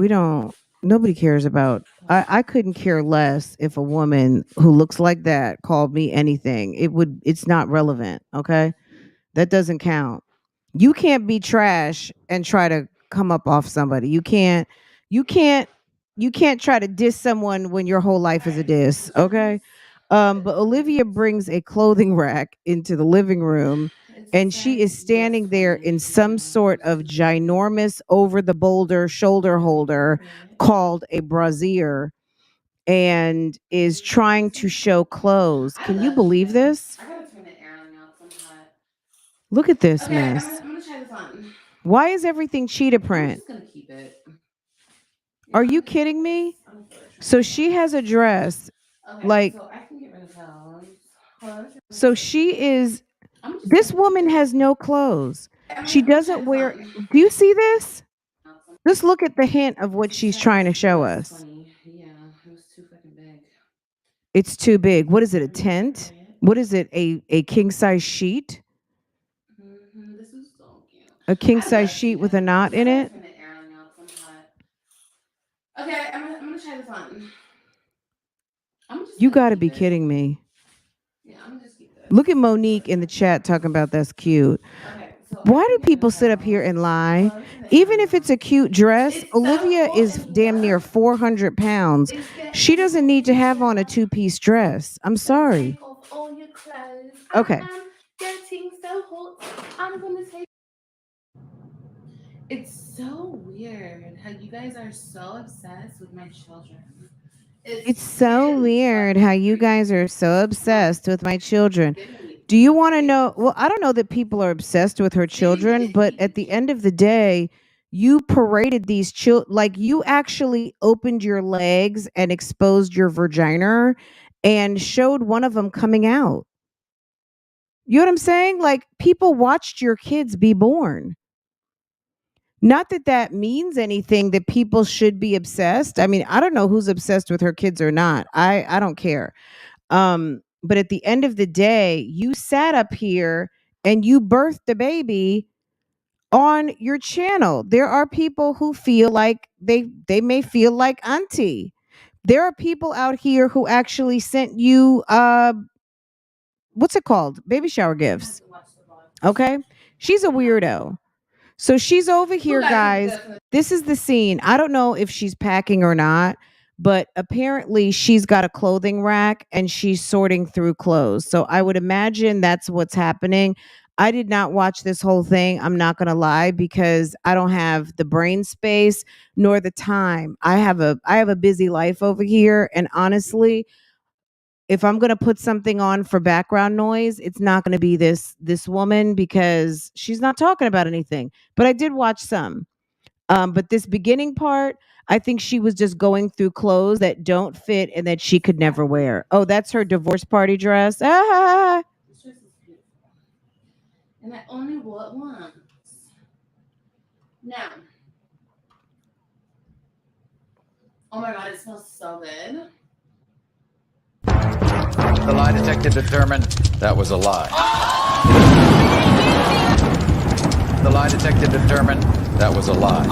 Nobody cares about. I couldn't care less if a woman who looks like that called me anything. It's not relevant, okay? That doesn't count. You can't be trash and try to come up off somebody. You can't try to diss someone when your whole life is a diss, okay? But Olivia brings a clothing rack into the living room, and she is standing there in some sort of ginormous over the boulder shoulder holder called a brassiere, and is trying to show clothes. Can you believe this? I gotta turn the air on now. It's hot. Look at this Okay, mess. I'm gonna try this on. Why is everything cheetah I'm print? just gonna keep it. Are you kidding me? So she has a dress. Okay, Like, so I can get rid of those. so she is. This woman has no clothes. She doesn't wear. Do you see this? Just look at the hint of what she's trying to show us. Yeah, it was too fucking big. It's too big. What is it? A tent? What is it? A king size sheet? This is so cute. A king size sheet with a knot in it? Turn the air on now. It's hot. Okay, I'm gonna try this on. You got to be kidding me. Yeah, I'm gonna just keep this. Look at Monique in the chat talking about that's cute. Okay, so Why do people sit up here and lie? Even if it's a cute dress, Olivia is damn near 400 pounds. She doesn't need to have on a two-piece dress. I'm sorry. Take off all your clothes. Okay. I'm getting so hot. I'm gonna take. It's so weird how you guys are so obsessed with my children. It's so weird how you guys are so obsessed with my children. Do you want to know? Well, I don't know that people are obsessed with her children, but at the end of the day, you paraded these children. Like, you actually opened your legs and exposed your vagina and showed one of them coming out. You know what I'm saying? Like, people watched your kids be born. Not that that means anything that people should be obsessed. I mean, I don't know who's obsessed with her kids or not. I don't care. But at the end of the day, you sat up here and you birthed the baby on your channel. There are people who feel like they may feel like auntie. There are people out here who actually sent you what's it called? Baby shower gifts. Okay? She's a weirdo. So she's over here, guys. This is the scene. I don't know if she's packing or not, but apparently she's got a clothing rack and she's sorting through clothes. So I would imagine that's what's happening. I did not watch this whole thing. I'm not going to lie, because I don't have the brain space nor the time. I have a busy life over here, and honestly, if I'm going to put something on for background noise, it's not going to be this woman because she's not talking about anything. But I did watch some. But this beginning part, I think she was just going through clothes that don't fit and that she could never wear. Oh, that's her divorce party dress. Ah. This dress is beautiful. And I only wore it once. Now, oh my God, it smells so good. The lie detector determined that was a lie. The lie detector determined that was a lie.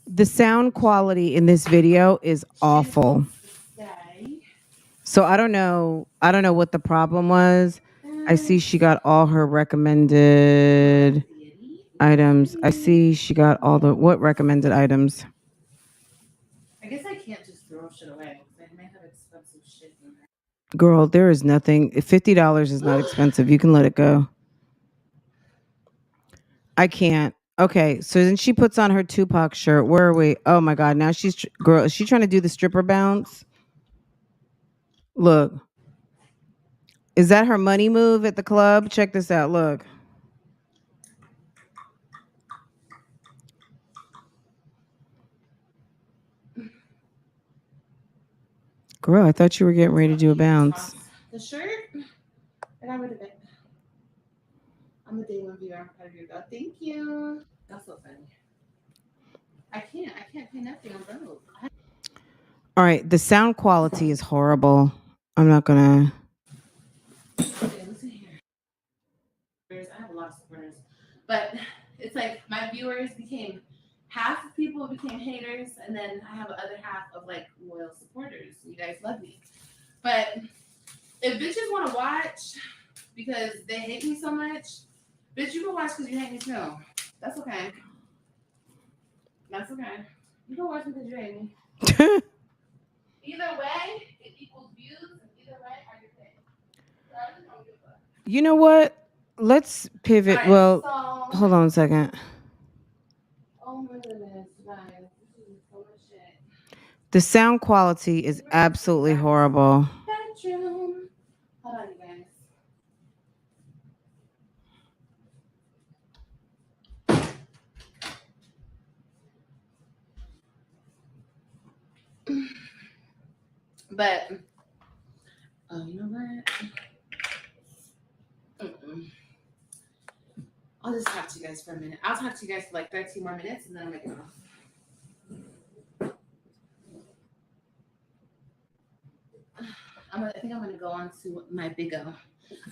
The sound quality in this video is awful. So I don't know what the problem was. I see she got all her recommended items. I see she got all the what recommended items? I guess I can't just throw shit away because I may have expensive shit in there. Girl, there is nothing. $50 is not expensive. You can let it go. I can't. Okay, so then she puts on her Tupac shirt. Where are we? Oh my God! Now she's girl. Is she trying to do the stripper bounce? Look, is that her money move at the club? Check this out. Look. Girl, I thought you were getting ready to do a bounce. The shirt, I got rid of it. I'm a day one viewer. Thank you. That's so funny. I can't pay nothing. I'm broke. All right, the sound quality is horrible. I'm not gonna. Okay, listen here. I have a lot of supporters, but it's like my viewers became half of people became haters, and then I have the other half of like loyal supporters. You guys love me, but if bitches want to watch because they hate me so much, bitch, you can watch because you hate me too. That's okay. That's okay. You can watch because you hate me. Either way, it equals views, and either way, I get paid. So I just don't give a fuck. You know what? Let's pivot. Right, well, so, hold on a second. oh my goodness, guys, this is so much shit. The sound quality is absolutely horrible. Bedroom. Hold on, you guys. But, oh, you know what? I'll just talk to you guys for a minute. I'll talk to you guys for like 13 more minutes and then I'm gonna get off. I think I'm gonna go on to my BIGO.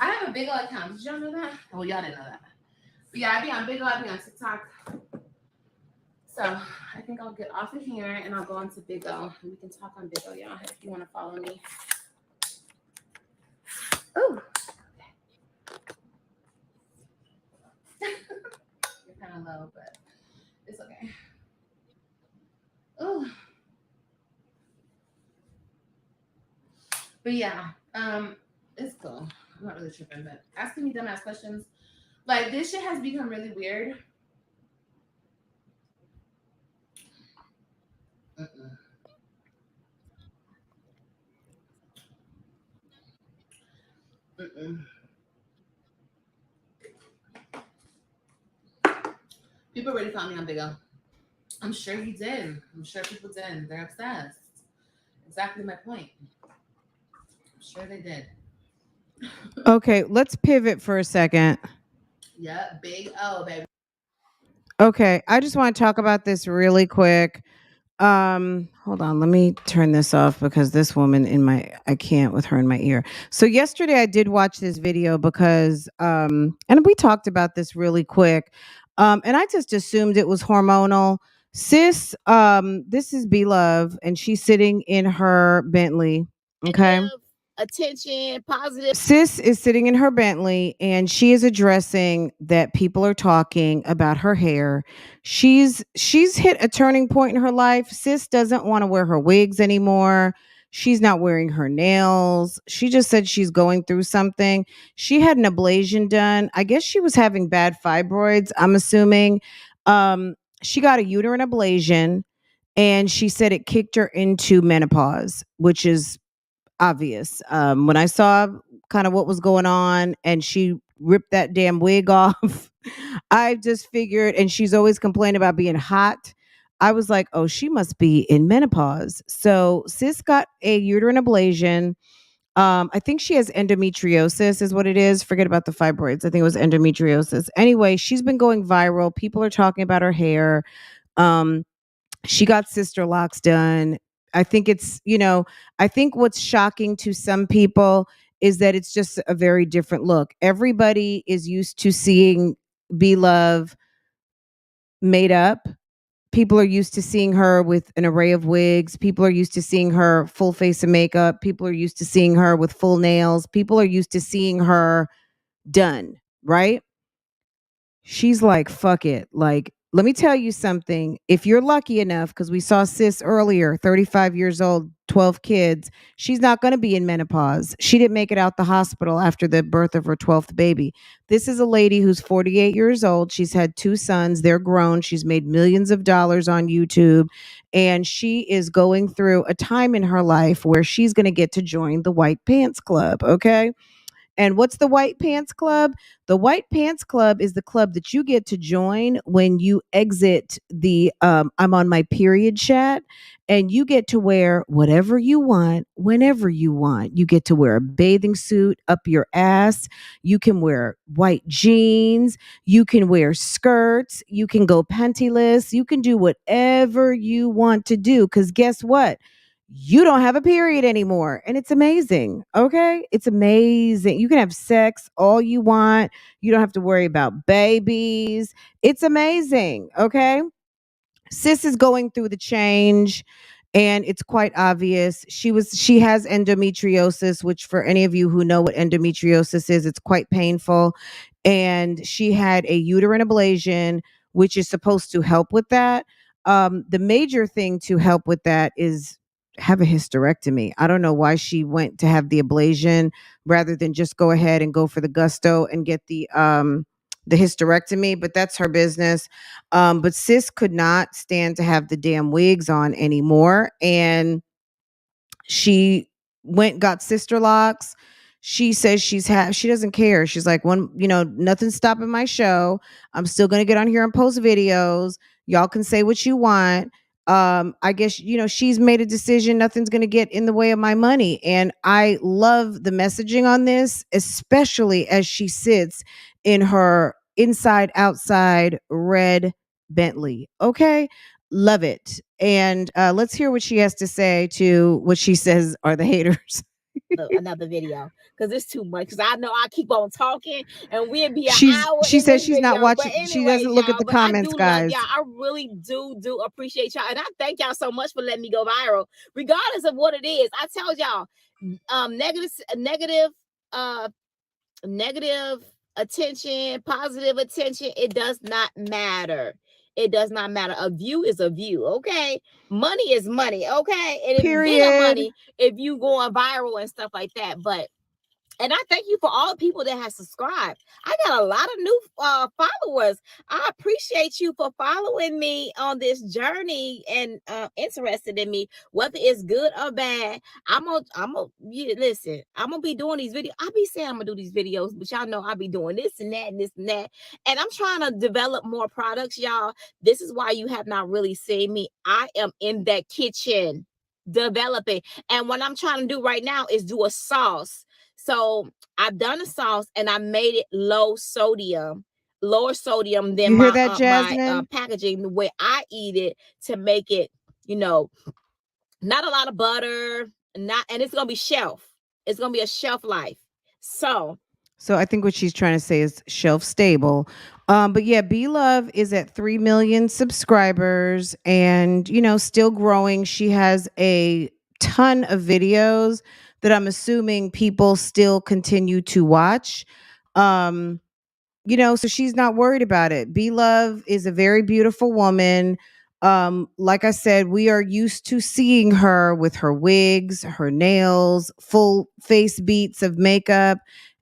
I have a BIGO account. Did y'all know that? Well, y'all didn't know that. But yeah, I be on BIGO, I be on TikTok. So I think I'll get off of here and I'll go on to BIGO. And we can talk on BIGO, y'all, if you want to follow me. Ooh. You're kind of low, but it's okay. Ooh. But yeah, it's cool. I'm not really tripping, but asking me dumbass questions. Like, this shit has become really weird. People already found me on BIGO. I'm sure you did. I'm sure people did. They're obsessed. Exactly my point. I'm sure they did. Okay, let's pivot for a second. Yeah, big O, baby. Okay, I just want to talk about this really quick. Hold on, let me turn this off because this woman I can't with her in my ear. So yesterday I did watch this video because and we talked about this really quick. And I just assumed it was hormonal. Sis, this is BLOVE and she's sitting in her Bentley. Okay. Attention, positive. Sis is sitting in her Bentley and she is addressing that people are talking about her hair. She's hit a turning point in her life. Sis doesn't want to wear her wigs anymore. She's not wearing her nails. She just said she's going through something. She had an ablation done. I guess she was having bad fibroids, I'm assuming. She got a uterine ablation. And she said it kicked her into menopause, which is obvious. When I saw kind of what was going on and she ripped that damn wig off, I just figured, and she's always complaining about being hot. I was like, oh, she must be in menopause. So sis got a uterine ablation. I think she has endometriosis, is what it is. Forget about the fibroids. I think it was endometriosis. Anyway, she's been going viral. People are talking about her hair. She got sister locks done. I think it's, I think what's shocking to some people is that it's just a very different look. Everybody is used to seeing BLOVE made up. People are used to seeing her with an array of wigs. People are used to seeing her full face of makeup. People are used to seeing her with full nails. People are used to seeing her done, right? She's like, fuck it. Like, let me tell you something. If you're lucky enough, because we saw sis earlier, 35 years old, 12 kids, she's not going to be in menopause. She didn't make it out the hospital after the birth of her 12th baby. This is a lady who's 48 years old. She's had 2 sons. They're grown. She's made millions of dollars on YouTube. And she is going through a time in her life where she's going to get to join the White Pants Club. Okay. And what's the White Pants Club? The White Pants Club is the club that you get to join when you exit the I'm on my period chat, and you get to wear whatever you want, whenever you want. You get to wear a bathing suit up your ass. You can wear white jeans. You can wear skirts. You can go pantyless. You can do whatever you want to do, because guess what? You don't have a period anymore. And it's amazing. Okay. It's amazing. You can have sex all you want. You don't have to worry about babies. It's amazing. Okay. Sis is going through the change, and it's quite obvious. She has endometriosis, which for any of you who know what endometriosis is, it's quite painful. And she had a uterine ablation, which is supposed to help with that. The major thing to help with that is have a hysterectomy. I don't know why she went to have the ablation rather than just go ahead and go for the gusto and get the hysterectomy, but that's her business. But sis could not stand to have the damn wigs on anymore. And she got sister locks. She says she doesn't care. She's like, nothing's stopping my show. I'm still going to get on here and post videos. Y'all can say what you want. I guess, she's made a decision. Nothing's going to get in the way of my money. And I love the messaging on this, especially as she sits in her inside outside red Bentley. Okay. Love it. And let's hear what she has to say to what she says are the haters. Another video, because it's too much. Because I know I keep on talking, and we'll be an hour. She says she's video, not watching. anyway, she doesn't look at the comments, guys. Y'all. I really do appreciate y'all, and I thank y'all so much for letting me go viral, regardless of what it is. I told y'all, negative attention, positive attention, it does not matter. It does not matter. A view is a view. Okay. Money is money. Okay. And it's money if you going viral and stuff like that. And I thank you for all the people that have subscribed. I got a lot of new followers. I appreciate you for following me on this journey and interested in me, whether it's good or bad. Listen, I'm gonna be doing these videos. I be saying I'm gonna do these videos, but y'all know I be doing this and that and this and that. And I'm trying to develop more products, y'all. This is why you have not really seen me. I am in that kitchen developing. And what I'm trying to do right now is do a sauce. So I've done a sauce and I made it lower sodium than my packaging, the way I eat it, to make it, not a lot of butter, and it's gonna be shelf. It's gonna be a shelf life. So I think what she's trying to say is shelf stable. But yeah, BLOVE is at 3 million subscribers and, still growing. She has a ton of videos that I'm assuming people still continue to watch. So she's not worried about it. BLOVE is a very beautiful woman. Like I said, we are used to seeing her with her wigs, her nails, full face beats of makeup.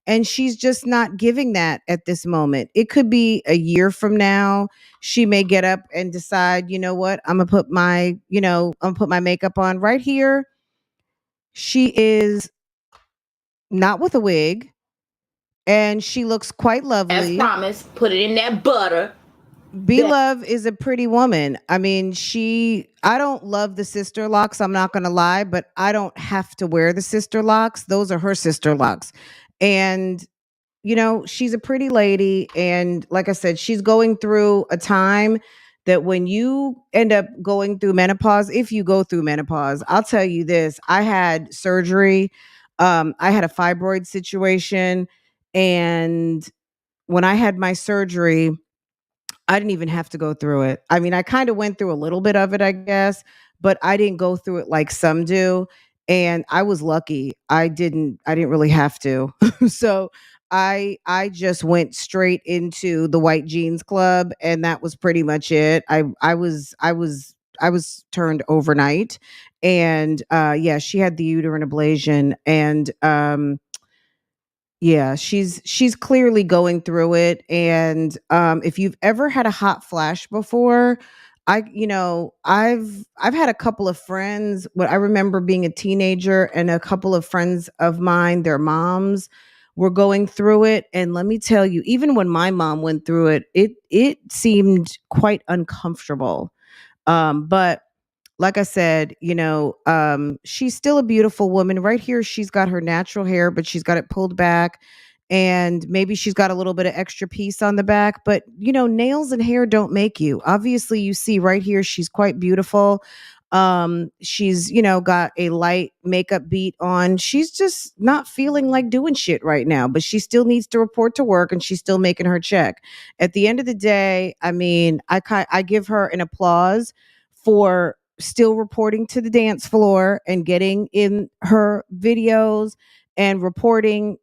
And she's just not giving that at this moment. It could be a year from now. She may get up and decide, you know what, I'm gonna put my makeup on right here. She is not with a wig, and she looks quite lovely. As promised, put it in that butter. BLOVE is a pretty woman. I mean, I don't love the sister locks, I'm not going to lie, but I don't have to wear the sister locks. Those are her sister locks. And, she's a pretty lady. And like I said, she's going through a time that when you end up going through menopause, if you go through menopause, I'll tell you this, I had surgery. I had a fibroid situation. And when I had my surgery, I didn't even have to go through it. I mean, I kind of went through a little bit of it, I guess, but I didn't go through it like some do. And I was lucky. I didn't really have to. So I just went straight into the white jeans club, and that was pretty much it. I was turned overnight. And yeah, she had the uterine ablation, and yeah, she's clearly going through it. And if you've ever had a hot flash before, I've had a couple of friends. What I remember being a teenager, and a couple of friends of mine, their moms were going through it. And let me tell you, even when my mom went through it, it seemed quite uncomfortable. But like I said, she's still a beautiful woman. Right here, she's got her natural hair, but she's got it pulled back. And maybe she's got a little bit of extra piece on the back. But, nails and hair don't make you. Obviously, you see right here, she's quite beautiful. She's, got a light makeup beat on. She's just not feeling like doing shit right now, but she still needs to report to work, and she's still making her check. At the end of the day, I mean, I give her an applause for still reporting to the dance floor and getting in her videos and reporting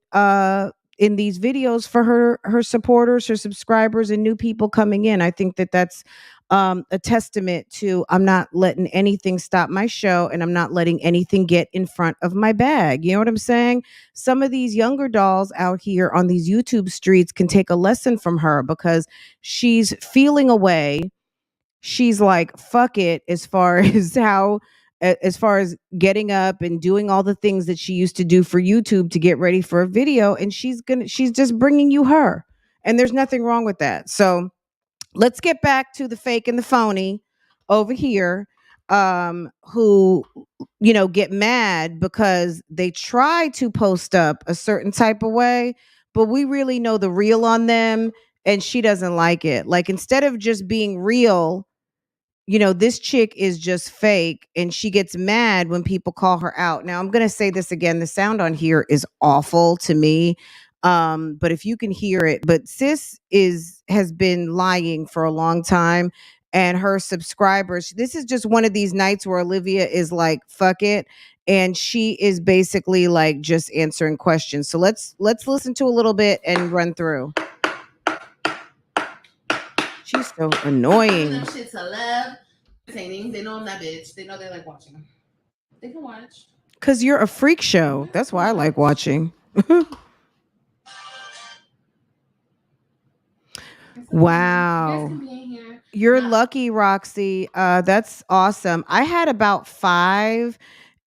in these videos for her supporters, her subscribers, and new people coming in. I think that that's a testament to, I'm not letting anything stop my show, and I'm not letting anything get in front of my bag. You know what I'm saying? Some of these younger dolls out here on these YouTube streets can take a lesson from her, because she's feeling away. She's like, fuck it, as far as getting up and doing all the things that she used to do for YouTube to get ready for a video. And she's just bringing you her. And there's nothing wrong with that. So let's get back to the fake and the phony over here, who, get mad because they try to post up a certain type of way, but we really know the real on them. And she doesn't like it. Like, instead of just being real, this chick is just fake, and she gets mad when people call her out. Now, I'm going to say this again. The sound on here is awful to me. But if you can hear it, but sis has been lying for a long time, and her subscribers, this is just one of these nights where Olivia is like, fuck it. And she is basically like just answering questions. So let's listen to a little bit and run through. She's so annoying. Them shit to love. They know I'm that bitch. They know they like watching them. They can watch. Because you're a freak show. That's why I like watching. Wow. You're lucky, Roxy. That's awesome. I had about 5,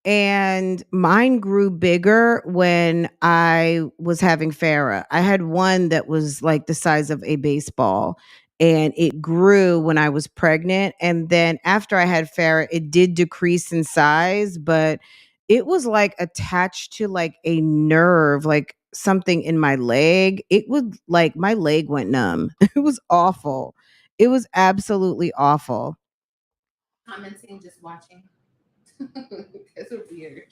and mine grew bigger when I was having Farrah. I had one that was like the size of a baseball, and it grew when I was pregnant. And then after I had Farrah, it did decrease in size, but it was like attached to like a nerve, like something in my leg. It would, like, my leg went numb. It was awful. It was absolutely awful. Commenting, just watching. It's weird.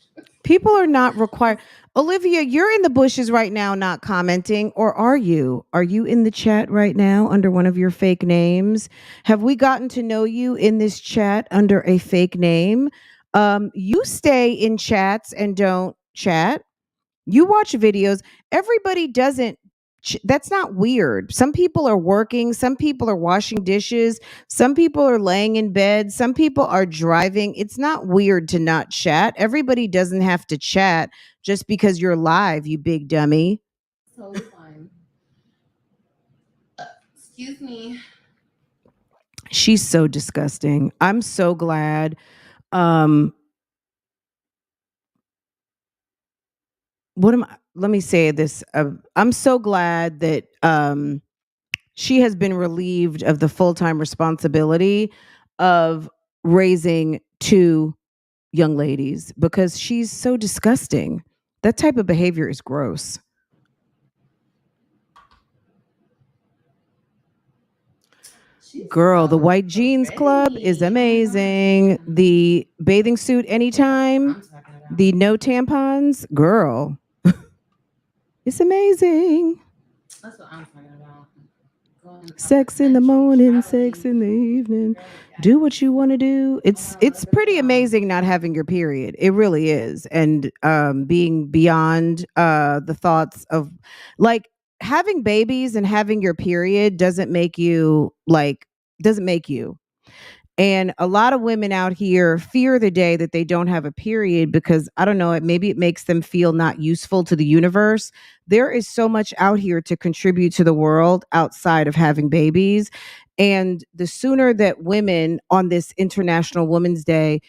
People are not required. Olivia, you're in the bushes right now, not commenting, or are you? Are you in the chat right now under one of your fake names? Have we gotten to know you in this chat under a fake name? You stay in chats and don't chat. You watch videos. Everybody doesn't. That's not weird. Some people are working. Some people are washing dishes. Some people are laying in bed. Some people are driving. It's not weird to not chat. Everybody doesn't have to chat just because you're live, you big dummy. totally fine. Excuse me. She's so disgusting. I'm so glad. Let me say this. I'm so glad that she has been relieved of the full-time responsibility of raising two young ladies because she's so disgusting. That type of behavior is gross. Girl, the white jeans club is amazing. The bathing suit anytime, the no tampons, girl. It's amazing. That's what I'm talking about. Sex in the morning, sex in the evening. Do what you want to do. It's pretty amazing not having your period. It really is. And being beyond the thoughts of like having babies and having your period doesn't make you. And a lot of women out here fear the day that they don't have a period because I don't know, maybe it makes them feel not useful to the universe. There is so much out here to contribute to the world outside of having babies. And the sooner that women on this International Women's Day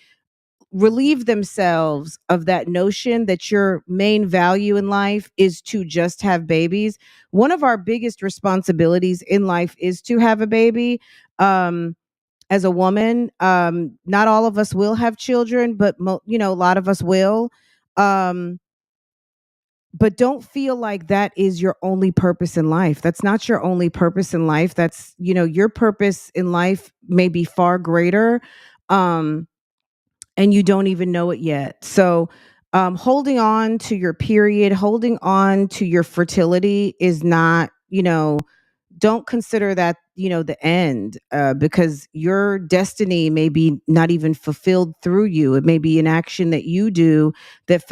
relieve themselves of that notion that your main value in life is to just have babies. One of our biggest responsibilities in life is to have a baby. As a woman, not all of us will have children, but a lot of us will. But don't feel like that is your only purpose in life. That's not your only purpose in life. That's, your purpose in life may be far greater. And you don't even know it yet. So holding on to your period, holding on to your fertility is not, don't consider that the end because your destiny may be not even fulfilled through you. It may be an action that you do that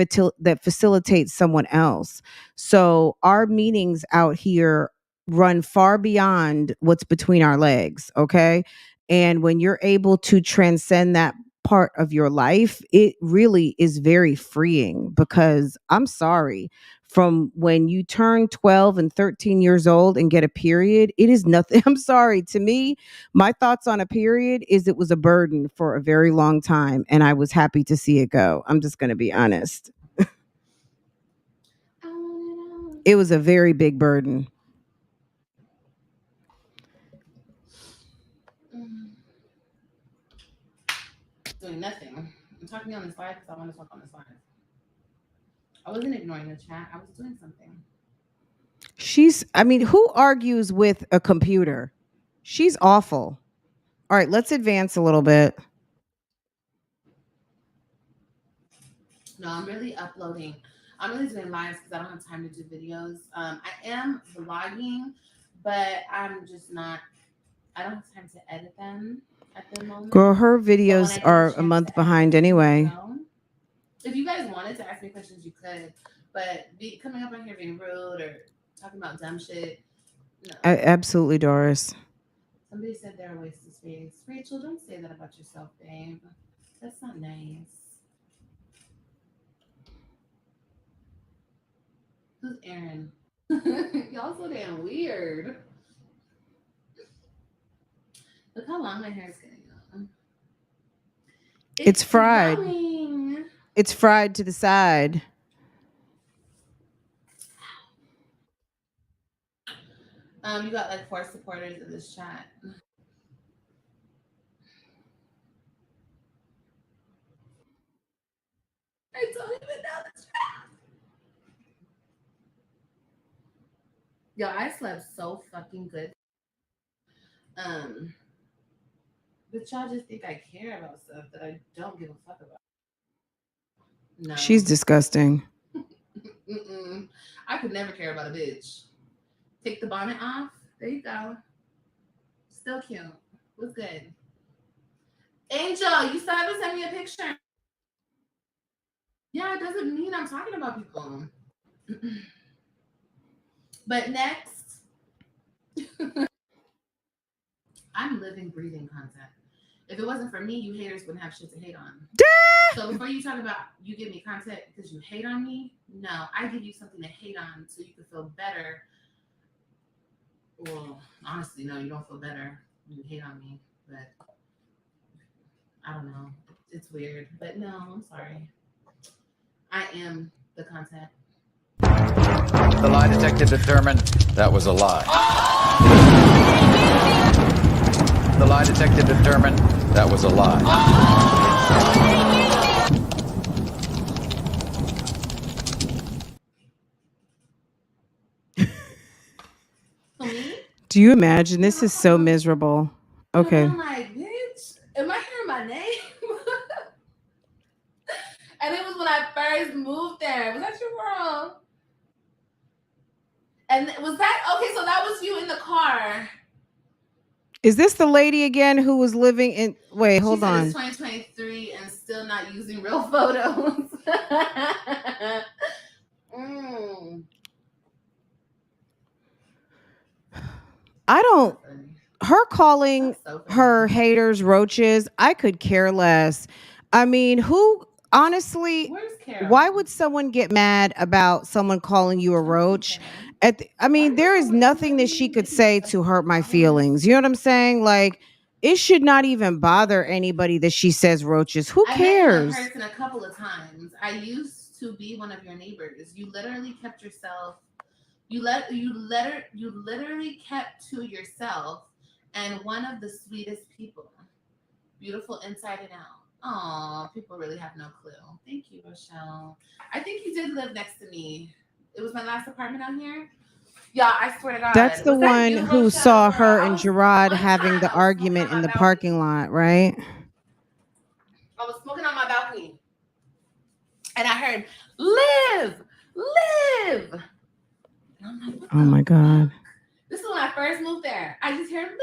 facilitates someone else. So our meanings out here run far beyond what's between our legs. Okay. And when you're able to transcend that part of your life, it really is very freeing because I'm sorry, from when you turn 12 and 13 years old and get a period, it is nothing. I'm sorry. To me, my thoughts on a period is it was a burden for a very long time. And I was happy to see it go. I'm just going to be honest. It was a very big burden. Doing nothing. I'm talking on the slide because I want to talk on the slide. I wasn't ignoring the chat. I was doing something. Who argues with a computer? She's awful. All right, let's advance a little bit. No, I'm really uploading. I'm really doing lives because I don't have time to do videos. I am vlogging, but I'm just not. I don't have time to edit them at the moment. Girl, her videos are a month behind anyway. If you guys wanted to ask me questions, you could. But coming up on here being rude or talking about dumb shit, no. Absolutely, Doris. Somebody said they're a waste of space. Rachel, don't say that about yourself, babe. That's not nice. Who's Aaron? Y'all so damn weird. Look how long my hair is getting on. It's fried. Growing. It's fried to the side. You got like 4 supporters in this chat. I don't even know the chat. Yo, I slept so fucking good. But y'all just think I care about stuff that I don't give a fuck about. No. She's disgusting. I could never care about a bitch. Take the bonnet off. There you go. Still cute. What's good? Angel, you still haven't sent me a picture. Yeah, it doesn't mean I'm talking about people. But next, I'm living, breathing content. If it wasn't for me, you haters wouldn't have shit to hate on. So before you talk about you give me content because you hate on me, no, I give you something to hate on so you can feel better. Well, honestly, no, you don't feel better when you hate on me, but I don't know. It's weird, but no, I'm sorry. I am the content. The lie detector determined that was a lie. The lie detector determined that was a lie. Do you imagine? This is so miserable. Okay. I'm like, bitch, am I hearing my name? And it was when I first moved there. Was that your world? And was that okay? So that was you in the car. Is this the lady again who was living in? Wait, hold on. It's 2023 and still not using real photos. I don't. Her calling her haters roaches. I could care less. I mean, who? Honestly, why would someone get mad about someone calling you a roach? I mean, there is nothing that she could say to hurt my feelings. You know what I'm saying? Like, it should not even bother anybody that she says roaches. Who cares? I met you in person a couple of times. I used to be one of your neighbors. You literally kept yourself. You literally kept to yourself, and one of the sweetest people. Beautiful inside and out. Oh, people really have no clue. Thank you, Rochelle. I think you did live next to me. It was my last apartment out here. Yeah, I swear to God. That's the one who saw her and Gerard having the argument in the parking lot, right? I was smoking on my balcony. And I heard, live. And I'm like, oh my God. This is when I first moved there. I just heard,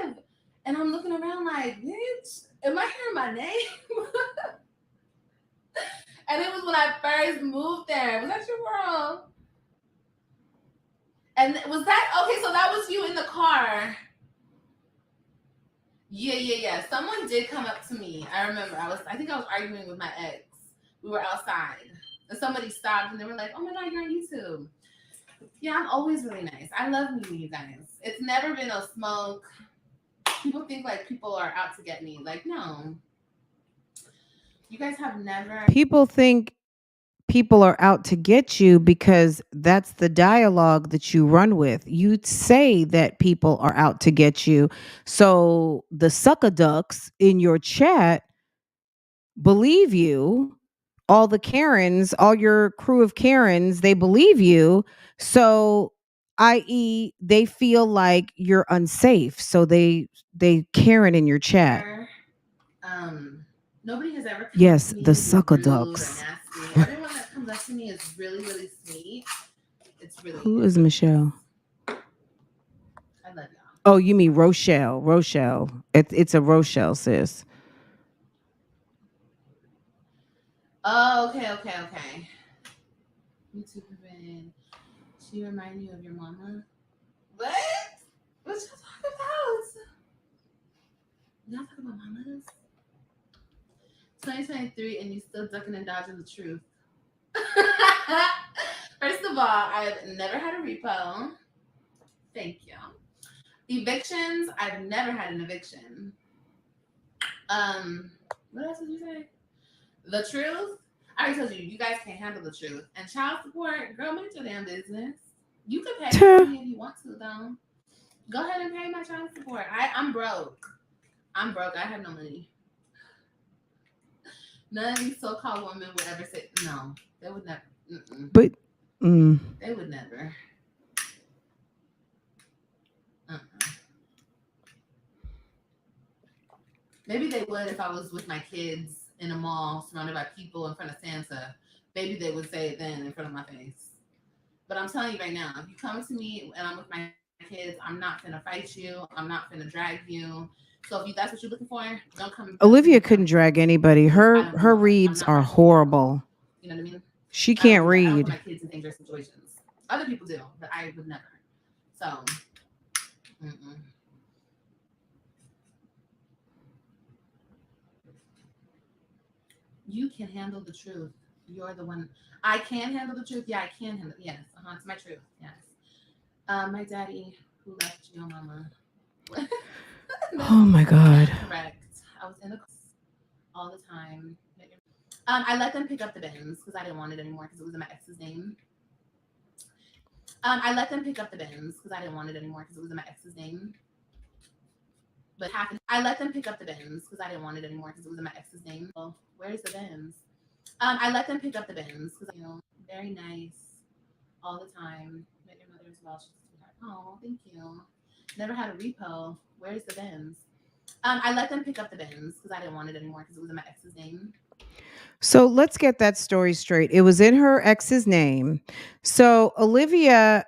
live. And I'm looking around like, bitch, am I hearing my name? And it was when I first moved there. Was that your world? And was that, okay, so that was you in the car. Yeah. Someone did come up to me. I remember. I think I was arguing with my ex. We were outside. And somebody stopped and they were like, oh my God, you're on YouTube. Yeah, I'm always really nice. I love meeting you guys. It's never been no smoke. People think like people are out to get me. Like, no. You guys have never. People think people are out to get you because that's the dialogue that you run with. You say that people are out to get you. So the sucker ducks in your chat believe you. All the Karens, all your crew of Karens, they believe you. So, i.e., they feel like you're unsafe. So they Karen in your chat. Nobody has ever come yes, to me the sucker ducks. Everyone that comes up to me is really, really sweet. It's really. Who is Michelle? I love y'all. Oh, you mean Rochelle? Rochelle. It's a Rochelle, sis. Oh, okay. YouTube friend. She remind you of your mama. What? What you talking about? Y'all talking about mamas? 2023 and you still ducking and dodging the truth. First of all, I've never had a repo. Thank you. Evictions, I've never had an eviction. What else did you say? The truth? I already told you, you guys can't handle the truth. And child support, girl, mind your damn business. You can pay me if you want to, though. Go ahead and pay my child support. I'm broke. I have no money. None of these so-called women would ever say no. They would never. But they would never. Maybe they would if I was with my kids in a mall surrounded by people in front of Santa. Maybe they would say it then in front of my face. But I'm telling you right now, if you come to me and I'm with my kids, I'm not finna fight you. I'm not finna drag you. So if that's what you're looking for, don't come. Olivia couldn't drag anybody. Her reads are horrible. You know what I mean? She can't read. I don't put my kids in dangerous situations. Other people do, but I would never. So, You can handle the truth. You're the one. I can handle the truth. Yeah, I can handle. Yes, it's my truth. Yes. My daddy who left your mama. Oh my God. Correct. I was in the all the time. I let them pick up the bins because I didn't want it anymore because it was in my ex's name. I let them pick up the bins because I didn't want it anymore because it was in my ex's name. But I let them pick up the bins because I didn't want it anymore because it was in my ex's name. Well, where's the bins? I let them pick up the bins because very nice all the time. Met your mother as well. She's a sweetheart. Oh, thank you. Never had a repo. Where's the bins? I let them pick up the bins because I didn't want it anymore because it was in my ex's name. So let's get that story straight. It was in her ex's name. So Olivia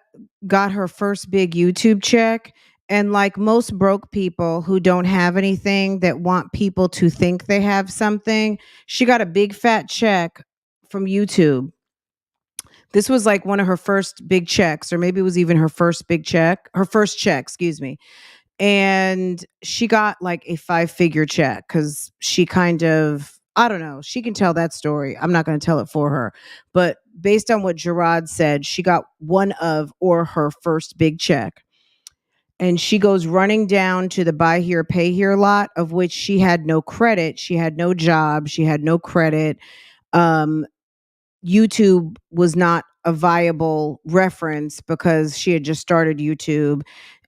got her first big YouTube check. And like most broke people who don't have anything that want people to think they have something, she got a big fat check from YouTube. This was like one of her first big checks, or maybe it was even her first check, excuse me. And she got like a 5-figure check because she kind of, I don't know, she can tell that story. I'm not going to tell it for her. But based on what Gerard said, she got one of or her first big check. And she goes running down to the buy here, pay here lot, of which she had no credit. She had no job. She had no credit. YouTube was not a viable reference because she had just started YouTube,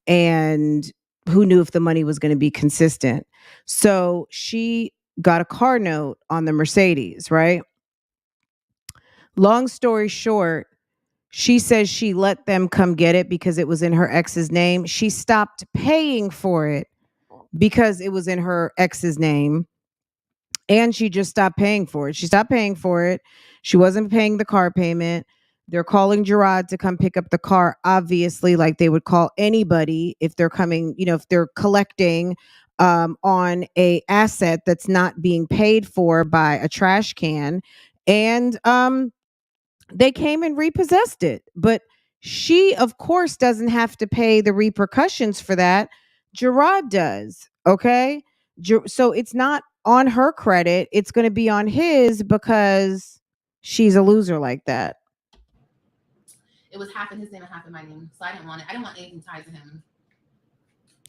and who knew if the money was going to be consistent. So she got a car note on the Mercedes, right? Long story short, she says she let them come get it because it was in her ex's name. She stopped paying for it because it was in her ex's name. And she just stopped paying for it. She stopped paying for it. She wasn't paying the car payment. They're calling Gerard to come pick up the car, obviously, like they would call anybody if they're coming, if they're collecting on a asset that's not being paid for by a trash can. And they came and repossessed it. But she, of course, doesn't have to pay the repercussions for that. Gerard does. Okay. So it's not on her credit. It's going to be on his because she's a loser like that. It was half in his name and half in my name. So I didn't want it. I didn't want anything tied to him.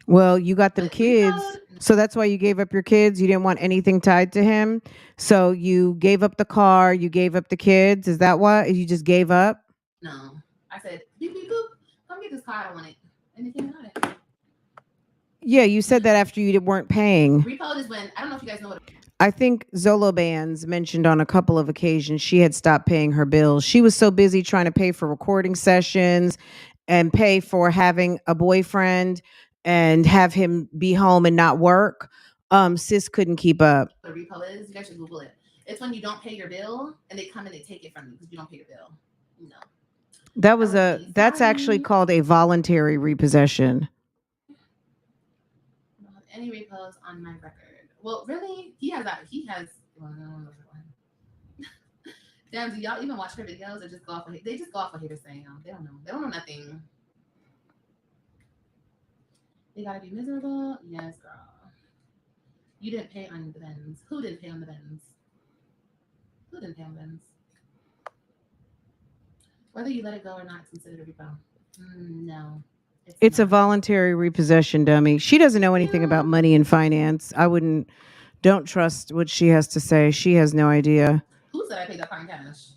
Well, you got them kids. So that's why you gave up your kids. You didn't want anything tied to him. So you gave up the car. You gave up the kids. Is that why you just gave up? No. I said, beep, beep, boop. Come get this car. I don't want it. And they came and got it. Yeah, you said that after you weren't paying. Repo is when, I don't know if you guys know what. I think Zolo Bands mentioned on a couple of occasions she had stopped paying her bills. She was so busy trying to pay for recording sessions and pay for having a boyfriend and have him be home and not work. Sis couldn't keep up. What a repo is, you guys should Google it. It's when you don't pay your bill and they come and they take it from you because you don't pay your bill. No. That's actually called a voluntary repossession. I don't have any repos on my record. Well, really? He has. Damn, do y'all even watch her videos or just go off what they just go off what haters saying? They don't know. They don't know nothing. They gotta be miserable. Yes, girl. You didn't pay on the bins. Who didn't pay on the bins? Who didn't pay on the bins? Whether you let it go or not, it's considered a repo. No. It's a voluntary repossession, dummy. She doesn't know anything about money and finance. Don't trust what she has to say. She has no idea. Who said I paid that car in cash?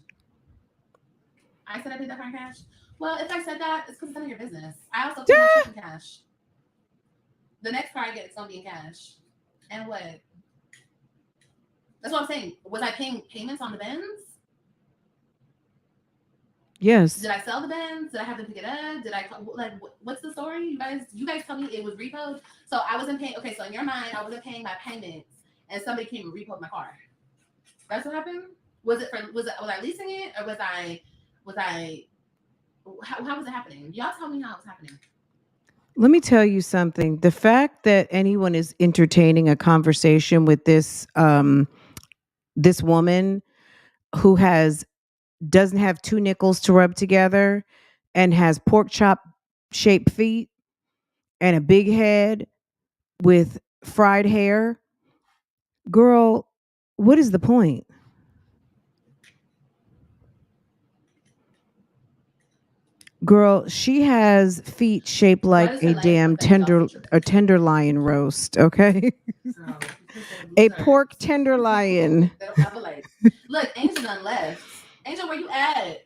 I said I paid that car in cash? Well, if I said that, it's because it's none of your business. I also paid my truck in cash. The next car I get, it's going to be in cash. And what? That's what I'm saying. Was I paying payments on the Benz? Yes. Did I sell the Benz? Did I have to pick it up? Did I, like, what's the story? You guys tell me it was repoed. So I wasn't paying. Okay, so in your mind, I wasn't paying my payments and somebody came and repoed my car. That's what happened? Was I leasing it or how was it happening? Y'all tell me how it was happening. Let me tell you something. The fact that anyone is entertaining a conversation with this this woman who doesn't have 2 nickels to rub together and has pork chop shaped feet and a big head with fried hair, girl, what is the point? Girl, she has feet shaped like a damn tenderloin roast, okay? A pork tenderloin. Look, Angel done left. Angel, where you at?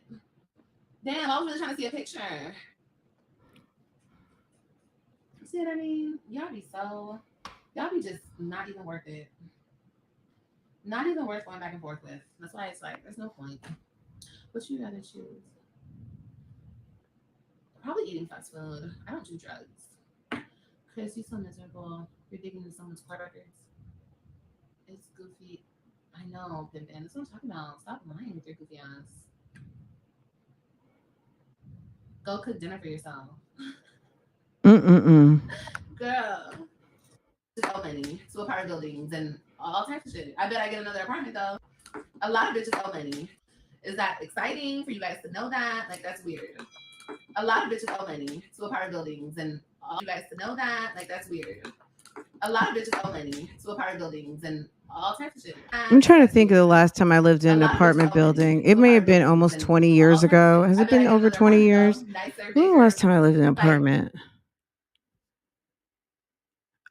Damn, I was really trying to see a picture. See what I mean? Y'all be just not even worth it. Not even worth going back and forth with. That's why it's like, there's no point. What you gotta choose? Probably eating fast food. I don't do drugs. Chris, you're so miserable. You're digging into someone's car records. It's goofy. I know, Ben. That's what I'm talking about. Stop lying with your goofy ass. Go cook dinner for yourself. Girl. So many. So apartment buildings and all types of shit. I bet I get another apartment though. A lot of bitches owe money. Is that exciting for you guys to know that? Like, that's weird. A lot of bitches owe money to apartment buildings and all you guys to know that? Like, that's weird. A lot of bitches owe money to apartment buildings and all types of shit. I'm trying to think of the last time I lived in an apartment building. It may have been almost 20 years ago. Has it been over 20 years? When was the last time I lived in an apartment?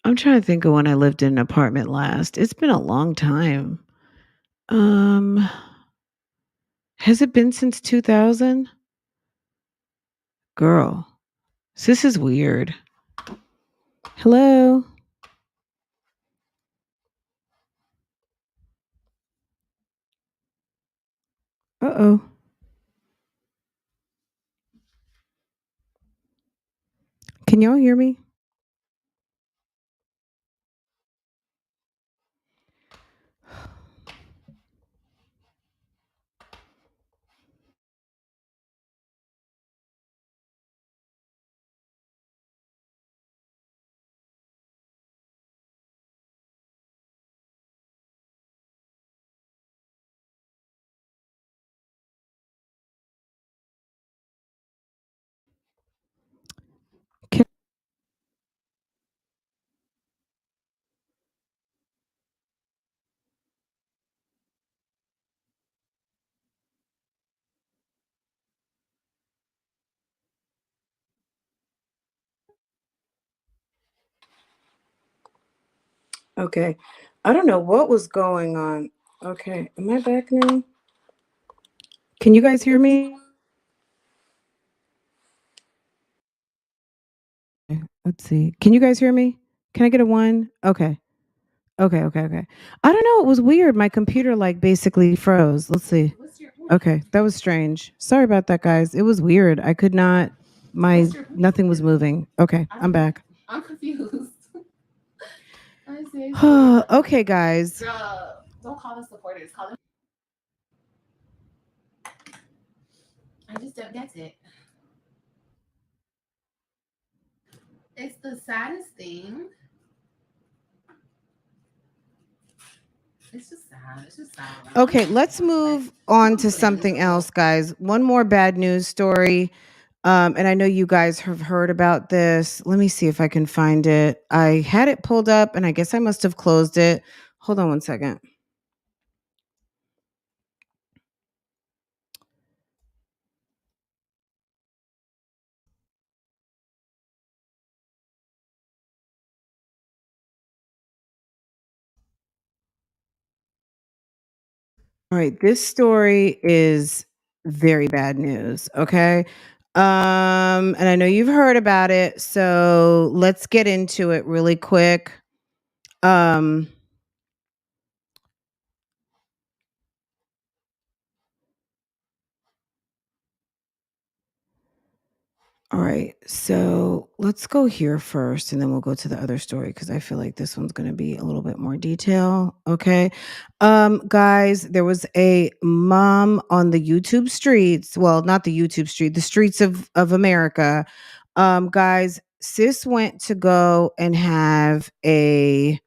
I'm trying to think of when I lived in an apartment last. It's been a long time. Has it been since 2000? Girl, this is weird. Hello? Uh-oh. Can y'all hear me? Okay. I don't know what was going on. Okay. Am I back now? Can you guys hear me? Let's see. Can you guys hear me? Can I get a 1? Okay. Okay. I don't know. It was weird. My computer basically froze. Let's see. Okay. That was strange. Sorry about that, guys. It was weird. I could not, nothing was moving. Okay. I'm back. I'm confused. Okay, guys. Girl, don't call them supporters. Call them. I just don't get it. It's the saddest thing. It's just sad. Okay, let's move on to something else, guys. One more bad news story. And I know you guys have heard about this. Let me see if I can find it. I had it pulled up and I guess I must have closed it. Hold on one second. All right, this story is very bad news, okay? And I know you've heard about it, so let's get into it really quick. All right, so let's go here first, and then we'll go to the other story because I feel like this one's going to be a little bit more detail. Okay, guys, there was a mom on the YouTube streets. Well, not the YouTube street, the streets of America. Guys, sis went to go and have a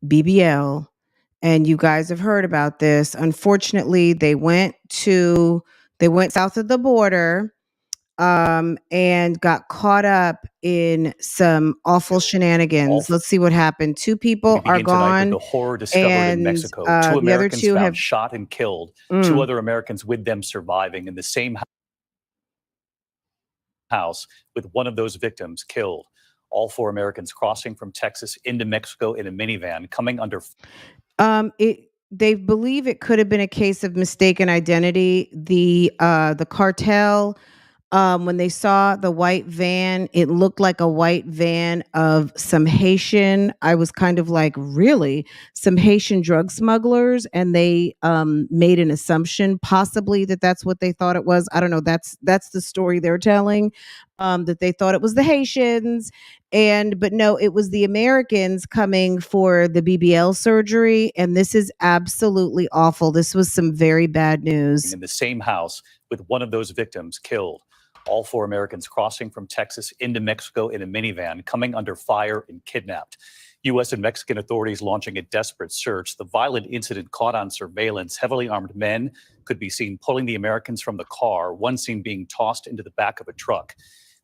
BBL, and you guys have heard about this. Unfortunately, they went south of the border. And got caught up in some awful shenanigans. Let's see what happened. 2 people are gone. The horror discovered in Mexico. 2 Americans found shot and killed. 2 other Americans with them surviving in the same house. house with one of those victims killed. All 4 Americans crossing from Texas into Mexico in a minivan coming under. They believe it could have been a case of mistaken identity. The cartel, when they saw the white van, it looked like a white van of some Haitian. I was kind of like, really? Some Haitian drug smugglers, and they made an assumption, possibly that's what they thought it was. I don't know. That's the story they're telling, that they thought it was the Haitians, but no, it was the Americans coming for the BBL surgery, and this is absolutely awful. This was some very bad news. In the same house with one of those victims killed. All 4 Americans crossing from Texas into Mexico in a minivan, coming under fire and kidnapped. U.S. and Mexican authorities launching a desperate search. The violent incident caught on surveillance. Heavily armed men could be seen pulling the Americans from the car, one seen being tossed into the back of a truck.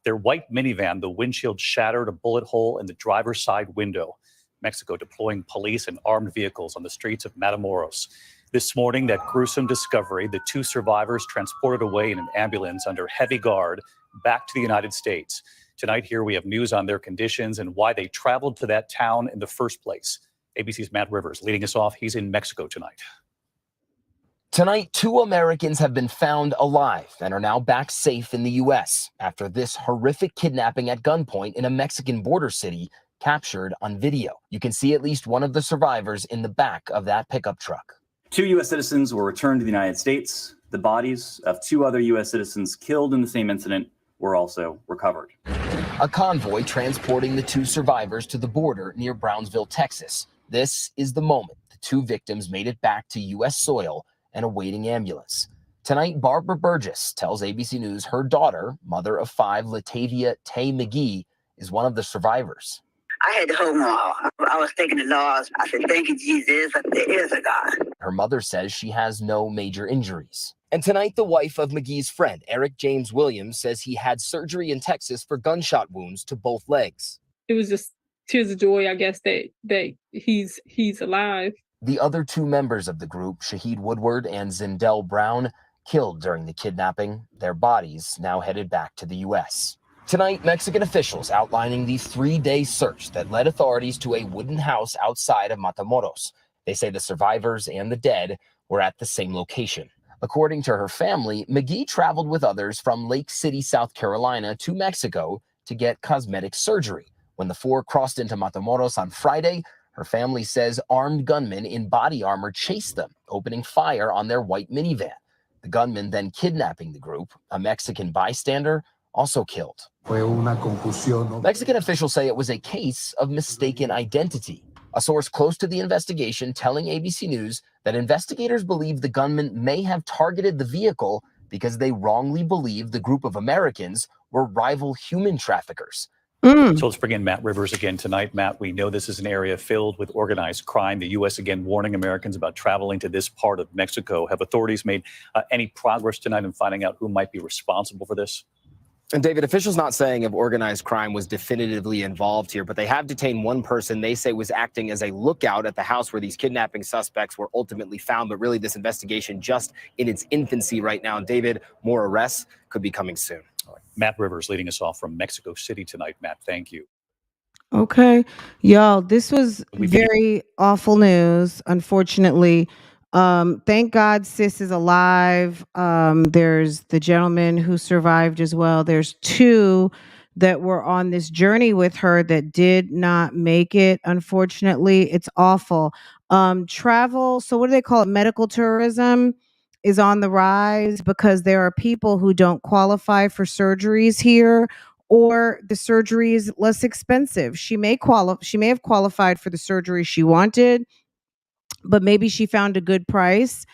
Their white minivan, the windshield shattered, a bullet hole in the driver's side window. Mexico deploying police and armed vehicles on the streets of Matamoros. This morning, that gruesome discovery, the 2 survivors transported away in an ambulance under heavy guard back to the United States. Tonight here we have news on their conditions and why they traveled to that town in the first place. ABC's Matt Rivers leading us off. He's in Mexico tonight. Tonight, 2 Americans have been found alive and are now back safe in the U.S. after this horrific kidnapping at gunpoint in a Mexican border city captured on video. You can see at least one of the survivors in the back of that pickup truck. 2 U.S. citizens were returned to the United States. The bodies of 2 other U.S. citizens killed in the same incident were also recovered. A convoy transporting the 2 survivors to the border near Brownsville, Texas. This is the moment the 2 victims made it back to U.S. soil and a waiting ambulance. Tonight, Barbara Burgess tells ABC News her daughter, mother of 5, Latavia Tay McGee, is one of the survivors. I had to hold on. I was thinking the Lord. I said, thank you, Jesus. There is a God. Her mother says she has no major injuries. And tonight, the wife of McGee's friend, Eric James Williams, says he had surgery in Texas for gunshot wounds to both legs. It was just tears of joy, I guess, that he's alive. The other 2 members of the group, Shaheed Woodward and Zindell Brown, killed during the kidnapping. Their bodies now headed back to the U.S. Tonight, Mexican officials outlining the 3-day search that led authorities to a wooden house outside of Matamoros. They say the survivors and the dead were at the same location. According to her family, McGee traveled with others from Lake City, South Carolina to Mexico to get cosmetic surgery. When the 4 crossed into Matamoros on Friday, her family says armed gunmen in body armor chased them, opening fire on their white minivan. The gunmen then kidnapping the group. A Mexican bystander also killed. Mexican officials say it was a case of mistaken identity. A source close to the investigation telling ABC News that investigators believe the gunman may have targeted the vehicle because they wrongly believe the group of Americans were rival human traffickers. So let's bring in Matt Rivers again tonight. Matt, we know this is an area filled with organized crime. The U.S. again warning Americans about traveling to this part of Mexico. Have authorities made any progress tonight in finding out who might be responsible for this? And David, officials not saying if organized crime was definitively involved here, but they have detained one person they say was acting as a lookout at the house where these kidnapping suspects were ultimately found. But really, this investigation just in its infancy right now. David, more arrests could be coming soon. All right. Matt Rivers leading us off from Mexico City tonight. Matt, thank you. Okay. Y'all, this was very awful news, unfortunately. Thank God sis is alive. There's the gentleman who survived as well. There's 2 that were on this journey with her that did not make it. Unfortunately, it's awful. Travel, so what do they call it? Medical tourism is on the rise because there are people who don't qualify for surgeries here, or the surgery is less expensive. She may have qualified for the surgery she wanted, but maybe she found a good price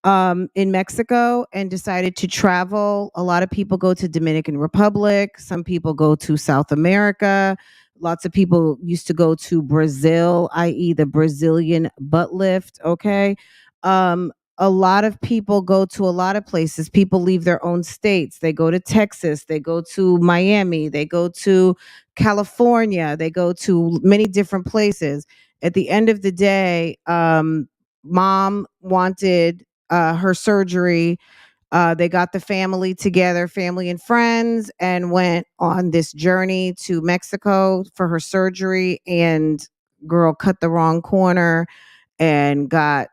in Mexico and decided to travel. A lot of people go to Dominican Republic. Some people go to South America. Lots of people used to go to Brazil, i.e. the Brazilian butt lift. Okay. A lot of people go to a lot of places. People leave their own states. They go to Texas. They go to Miami. They go to California. They go to many different places. At the end of the day, mom wanted her surgery. They got the family together, family and friends, and went on this journey to Mexico for her surgery. And girl cut the wrong corner and got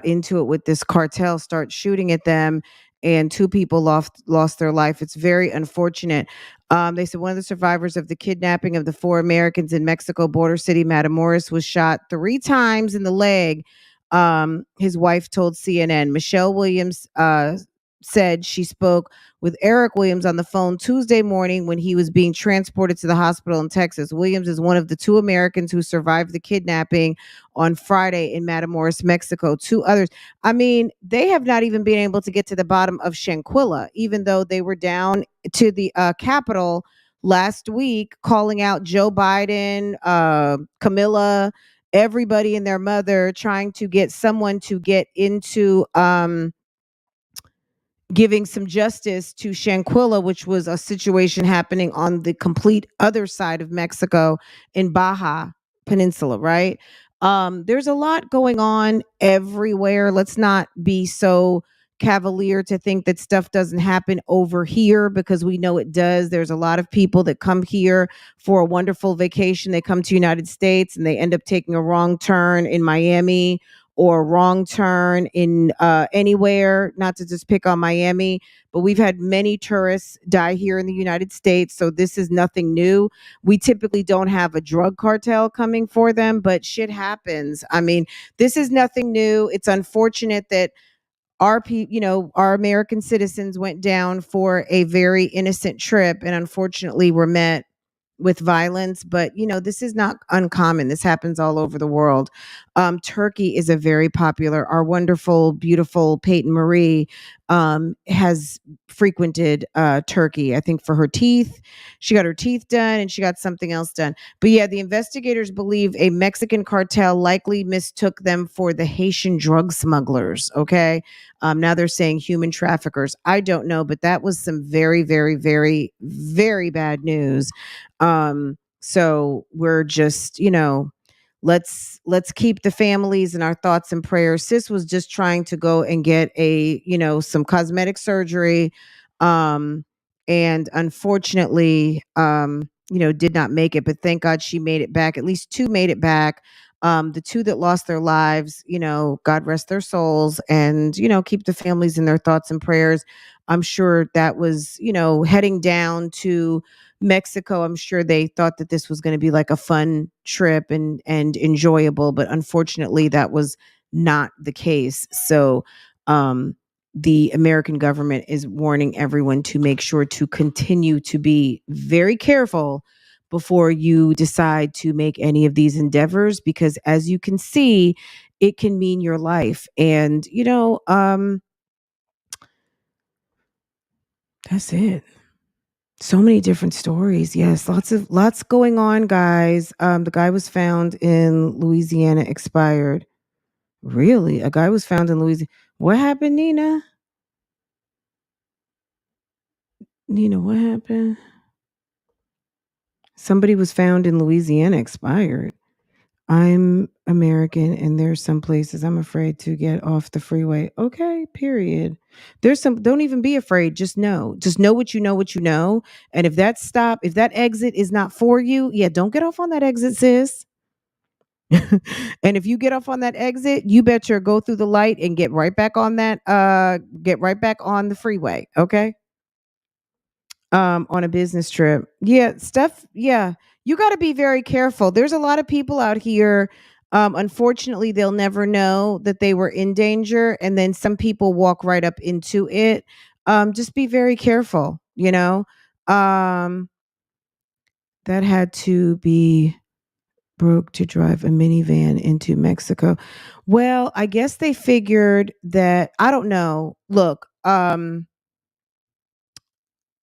into it with this cartel, start shooting at them, and two people lost their life. It's very unfortunate. They said one of the survivors of the kidnapping of the 4 Americans in Mexico border city Matamoros was shot 3 times in the leg. His wife told CNN. Michelle Williams said she spoke with Eric Williams on the phone Tuesday morning when he was being transported to the hospital in Texas. Williams is one of the 2 Americans who survived the kidnapping on Friday in Matamoros, Mexico. 2 others. I mean, they have not even been able to get to the bottom of Shanquilla, even though they were down to the Capitol last week calling out Joe Biden, Camilla, everybody and their mother, trying to get someone to get into giving some justice to Shanquilla, which was a situation happening on the complete other side of Mexico in Baja Peninsula, right? There's a lot going on everywhere. Let's not be so cavalier to think that stuff doesn't happen over here, because we know it does. There's a lot of people that come here for a wonderful vacation. They come to United States and they end up taking a wrong turn in Miami, or wrong turn in anywhere, not to just pick on Miami, but we've had many tourists die here in the United States. So this is nothing new. We typically don't have a drug cartel coming for them, but shit happens. I mean, this is nothing new. It's unfortunate that our American citizens went down for a very innocent trip and unfortunately were met with violence. But this is not uncommon. This happens all over the world. Turkey is a very popular. Our wonderful, beautiful Peyton Marie has frequented Turkey, I think, for her teeth. She got her teeth done and she got something else done. But yeah, the investigators believe a Mexican cartel likely mistook them for the Haitian drug smugglers. Okay. Now they're saying human traffickers. I don't know, but that was some very, very, very, very bad news. So we're just, let's keep the families in our thoughts and prayers. Sis was just trying to go and get some cosmetic surgery. And unfortunately, did not make it, but thank God she made it back. At least 2 made it back. The 2 that lost their lives, God rest their souls, and, keep the families in their thoughts and prayers. I'm sure that was, heading down to Mexico. I'm sure they thought that this was going to be like a fun trip and enjoyable, but unfortunately that was not the case. So, the American government is warning everyone to make sure to continue to be very careful before you decide to make any of these endeavors, because as you can see, it can mean your life. And, that's it. So many different stories. Yes, lots going on, guys. The guy was found in Louisiana, expired. Really? A guy was found in Louisiana. What happened, Nina? Nina, what happened? Somebody was found in Louisiana, expired. I'm American and there's some places I'm afraid to get off the freeway. Okay, period. Don't even be afraid. Just know what you know. And if that exit is not for you, yeah, don't get off on that exit, sis. And if you get off on that exit, you better go through the light and get right back on the freeway. Okay. On a business trip. Yeah, you got to be very careful. There's a lot of people out here. Unfortunately, they'll never know that they were in danger, and then some people walk right up into it. Just be very careful, that had to be broke to drive a minivan into Mexico. Well, I guess they figured that, I don't know. Look,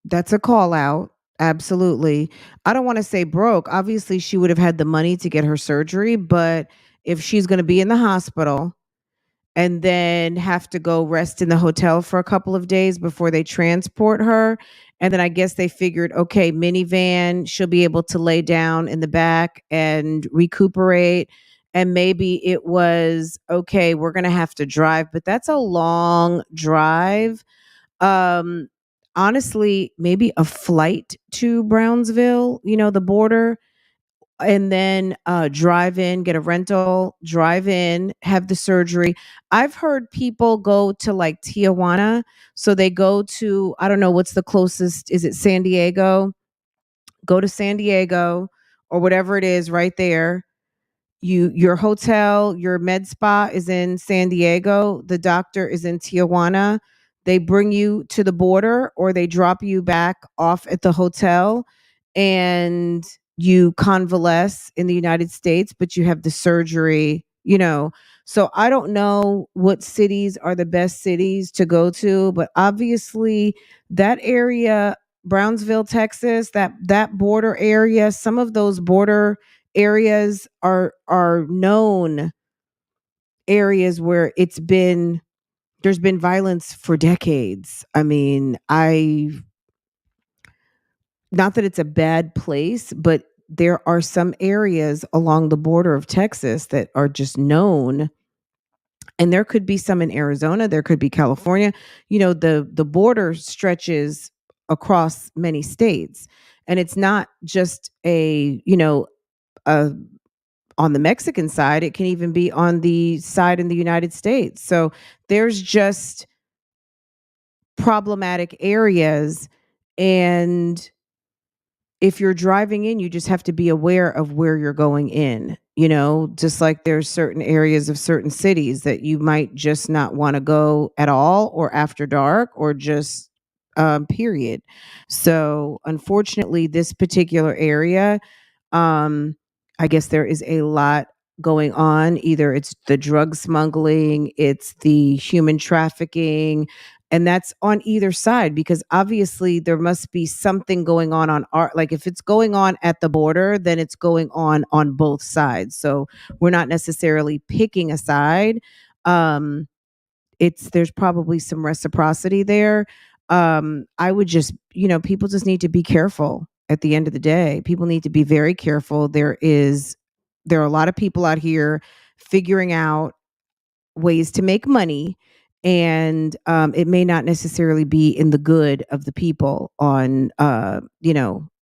that's a call out. Absolutely. I don't want to say broke. Obviously, she would have had the money to get her surgery, but if she's going to be in the hospital and then have to go rest in the hotel for a couple of days before they transport her, and then I guess they figured, okay, minivan, she'll be able to lay down in the back and recuperate and maybe it was, okay, we're going to have to drive, but that's a long drive. Honestly, maybe a flight to Brownsville, the border, and then drive in, get a rental, drive in, have the surgery. I've heard people go to like Tijuana. So they go to, I don't know what's the closest, is it San Diego? Go to San Diego or whatever it is right there. Your hotel, your med spa is in San Diego. The doctor is in Tijuana. They bring you to the border or they drop you back off at the hotel and you convalesce in the United States, but you have the surgery, So I don't know what cities are the best cities to go to, but obviously that area, Brownsville, Texas, that border area, some of those border areas are known areas where there's been violence for decades. I mean, not that it's a bad place, but there are some areas along the border of Texas that are just known. And there could be some in Arizona, there could be California. The border stretches across many states. And it's not just a on the Mexican side, it can even be on the side in the United States. So there's just problematic areas. And if you're driving in, you just have to be aware of where you're going in, just like there's certain areas of certain cities that you might just not want to go at all or after dark or just period. So unfortunately, this particular area, I guess there is a lot going on. Either it's the drug smuggling, it's the human trafficking, and that's on either side, because obviously there must be something going on like if it's going on at the border, then it's going on both sides. So we're not necessarily picking a side. There's probably some reciprocity there. I would just, people just need to be careful. At the end of the day, people need to be very careful. There are a lot of people out here figuring out ways to make money, and it may not necessarily be in the good of the people on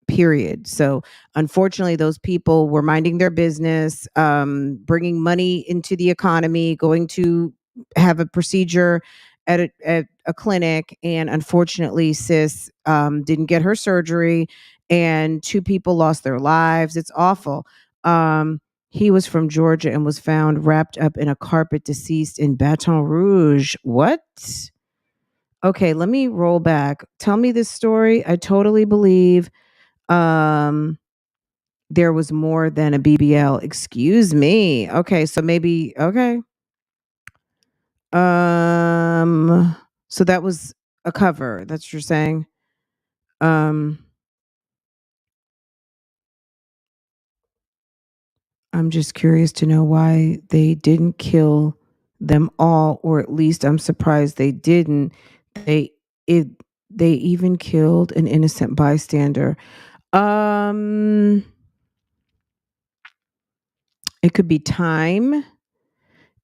period. So unfortunately, those people were minding their business, bringing money into the economy, going to have a procedure at a clinic, and unfortunately sis didn't get her surgery and 2 people lost their lives. It's awful. He was from Georgia and was found wrapped up in a carpet, deceased in Baton Rouge. What? Okay, let me roll back. Tell me this story. I totally believe there was more than a BBL. Excuse me. Okay, so maybe okay. So that was a cover. That's what you're saying. I'm just curious to know why they didn't kill them all, or at least I'm surprised they didn't. They even killed an innocent bystander. It could be time.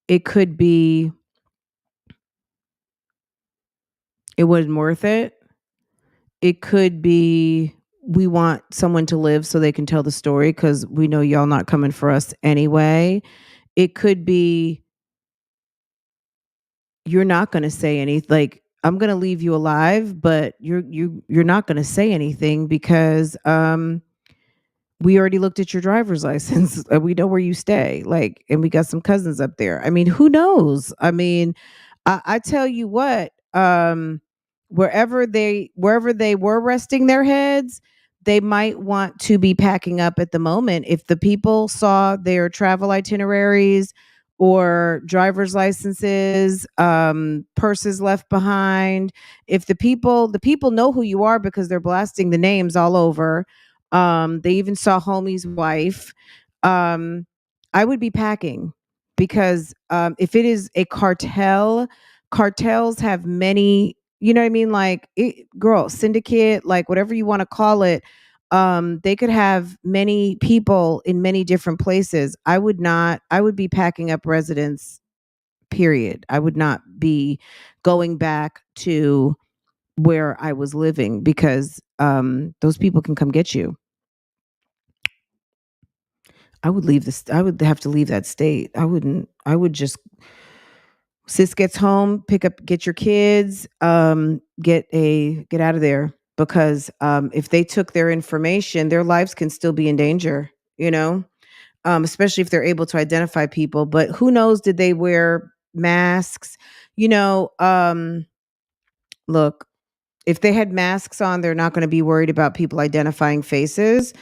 It could be it wasn't worth it. It could be we want someone to live so they can tell the story because we know y'all not coming for us anyway. It could be you're not going to say anything. Like, I'm going to leave you alive, but you're not going to say anything because we already looked at your driver's license. We know where you stay. Like, and we got some cousins up there. I mean, who knows? I mean, I tell you what, wherever they were resting their heads, they might want to be packing up at the moment. If the people saw their travel itineraries or driver's licenses, purses left behind, if the people know who you are because they're blasting the names all over. They even saw homie's wife. I would be packing because if it is a cartel, cartels have many, you know what I mean? Like, girl, syndicate, like whatever you want to call it. They could have many people in many different places. I would be packing up residence, period. I would not be going back to where I was living because those people can come get you. I would have to leave that state. I would just, sis gets home, get your kids, get out of there, because if they took their information, their lives can still be in danger, especially if they're able to identify people. But who knows, did they wear masks? Look, if they had masks on, they're not going to be worried about people identifying faces.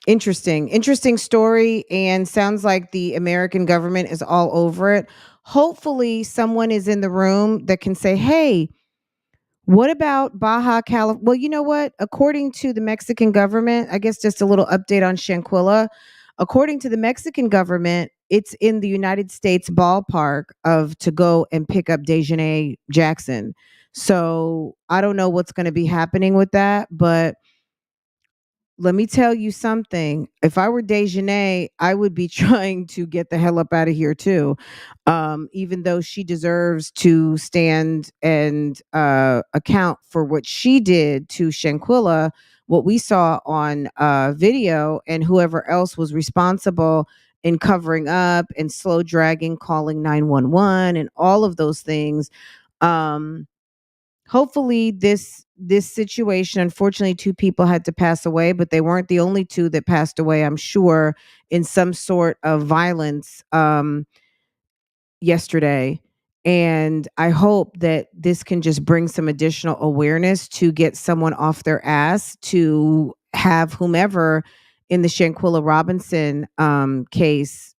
Interesting story, and sounds like the American government is all over it. Hopefully someone is in the room that can say, hey, what about Baja California? Well, you know what? According to the Mexican government, I guess just a little update on Shanquilla. According to the Mexican government, it's in the United States ballpark to go and pick up Dejanay Jackson. So I don't know what's going to be happening with that, but let me tell you something. If I were Dejanay, I would be trying to get the hell up out of here too. Even though she deserves to stand and account for what she did to Shanquilla, what we saw on video, and whoever else was responsible in covering up and slow dragging, calling 911 and all of those things. Hopefully this situation, unfortunately 2 people had to pass away, but they weren't the only 2 that passed away, I'm sure, in some sort of violence yesterday. And I hope that this can just bring some additional awareness to get someone off their ass to have whomever in the Shanquilla Robinson case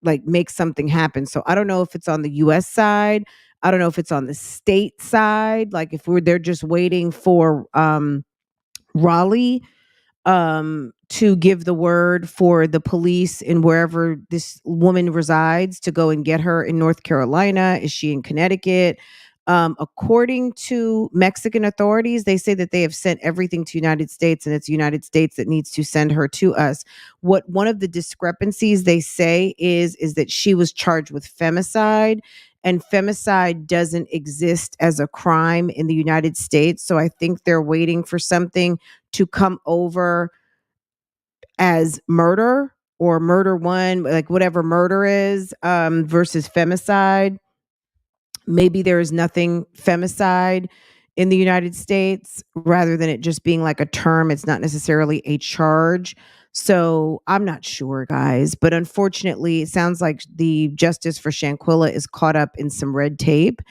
make something happen. So I don't know if it's on the US side. I don't know if it's on the state side. Like if they're just waiting for Raleigh to give the word for the police in wherever this woman resides to go and get her in North Carolina. Is she in Connecticut? According to Mexican authorities, they say that they have sent everything to United States, and it's the United States that needs to send her to us. What one of the discrepancies they say is that she was charged with femicide, and femicide doesn't exist as a crime in the United States. So I think they're waiting for something to come over as murder or murder one, like whatever murder is, versus femicide. Maybe there is nothing femicide in the United States, rather than it just being like a term. It's not necessarily a charge. So I'm not sure, guys. But unfortunately, it sounds like the justice for Shanquilla is caught up in some red tape.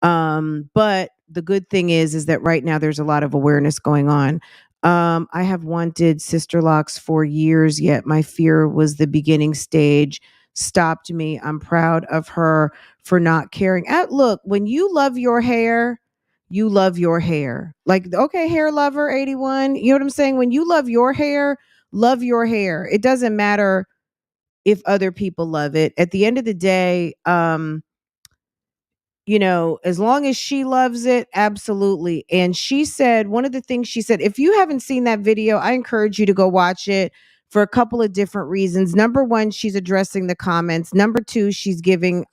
But the good thing is that right now there's a lot of awareness going on. I have wanted Sister Locks for years, yet my fear was the beginning stage stopped me. I'm proud of her for not caring. Look, when you love your hair, you love your hair. Like, okay, hair lover 81. You know what I'm saying? When you love your hair, love your hair. It doesn't matter if other people love it. At the end of the day, as long as she loves it, absolutely. And she said, one of the things she said, if you haven't seen that video, I encourage you to go watch it for a couple of different reasons. Number one, she's addressing the comments. Number two, she's giving,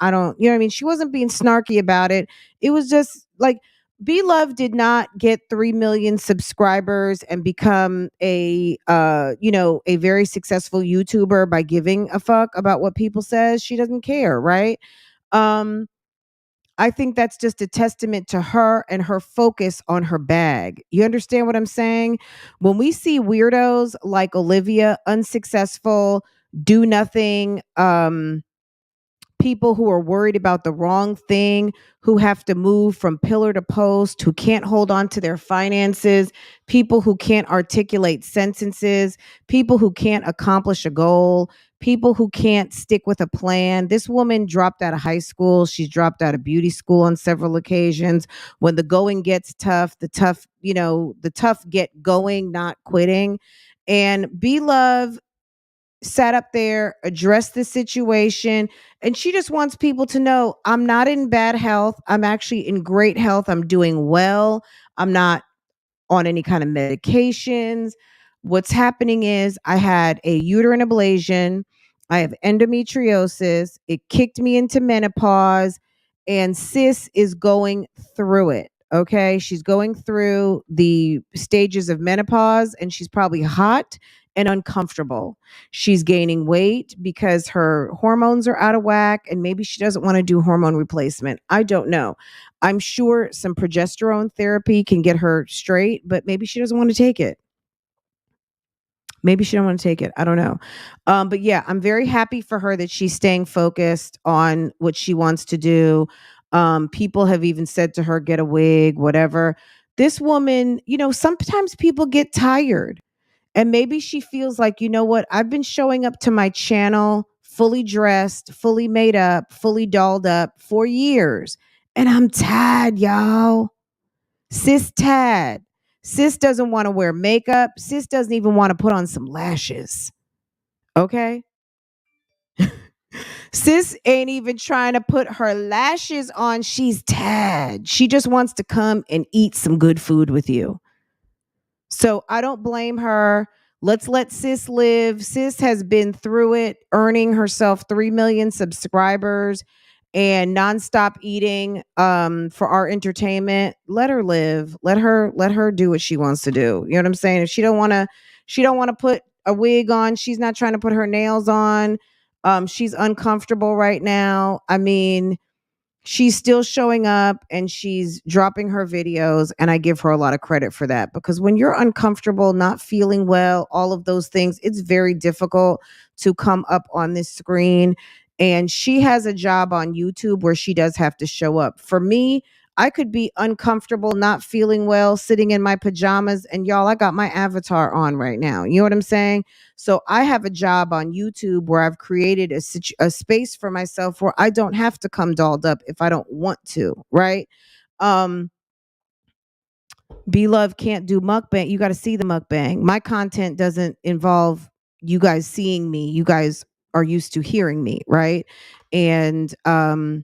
she wasn't being snarky about it. It was just like, BLOVE did not get 3 million subscribers and become a very successful YouTuber by giving a fuck about what people says. She doesn't care, right? I think that's just a testament to her and her focus on her bag. You understand what I'm saying? When we see weirdos like Olivia, unsuccessful, do nothing, people who are worried about the wrong thing, who have to move from pillar to post, who can't hold on to their finances, people who can't articulate sentences, people who can't accomplish a goal, people who can't stick with a plan. This woman dropped out of high school. She's dropped out of beauty school on several occasions. When the going gets tough, the tough get going, not quitting. And BLOVE sat up there, addressed the situation, and she just wants people to know I'm not in bad health. I'm actually in great health. I'm doing well. I'm not on any kind of medications. What's happening is I had a uterine ablation. I have endometriosis. It kicked me into menopause, and sis is going through it. Okay. She's going through the stages of menopause, and she's probably hot and uncomfortable. She's gaining weight because her hormones are out of whack, and maybe she doesn't want to do hormone replacement. I don't know. I'm sure some progesterone therapy can get her straight, but maybe she doesn't want to take it. Maybe she don't want to take it. I don't know. But yeah, I'm very happy for her that she's staying focused on what she wants to do. People have even said to her, get a wig, whatever. This woman, sometimes people get tired. And maybe she feels like, you know what? I've been showing up to my channel fully dressed, fully made up, fully dolled up for years. And I'm tired, y'all. Sis tired. Sis doesn't want to wear makeup. Sis doesn't even want to put on some lashes. Okay? Sis ain't even trying to put her lashes on. She's tired. She just wants to come and eat some good food with you. So I don't blame her. Let's let sis live. Sis has been through it, earning herself 3 million subscribers and nonstop eating for our entertainment. Let her live. Let her do what she wants to do. You know what I'm saying? If she don't want to put a wig on, she's not trying to put her nails on. She's uncomfortable right now. I mean, she's still showing up and she's dropping her videos, and I give her a lot of credit for that, because when you're uncomfortable, not feeling well, all of those things, it's very difficult to come up on this screen. And she has a job on YouTube where she does have to show up. For me, I could be uncomfortable, not feeling well, sitting in my pajamas, and y'all, I got my avatar on right now. You know what I'm saying? So I have a job on YouTube where I've created a space for myself where I don't have to come dolled up if I don't want to, right? BLOVE can't do mukbang. You got to see the mukbang. My content doesn't involve you guys seeing me. You guys are used to hearing me, right? And you know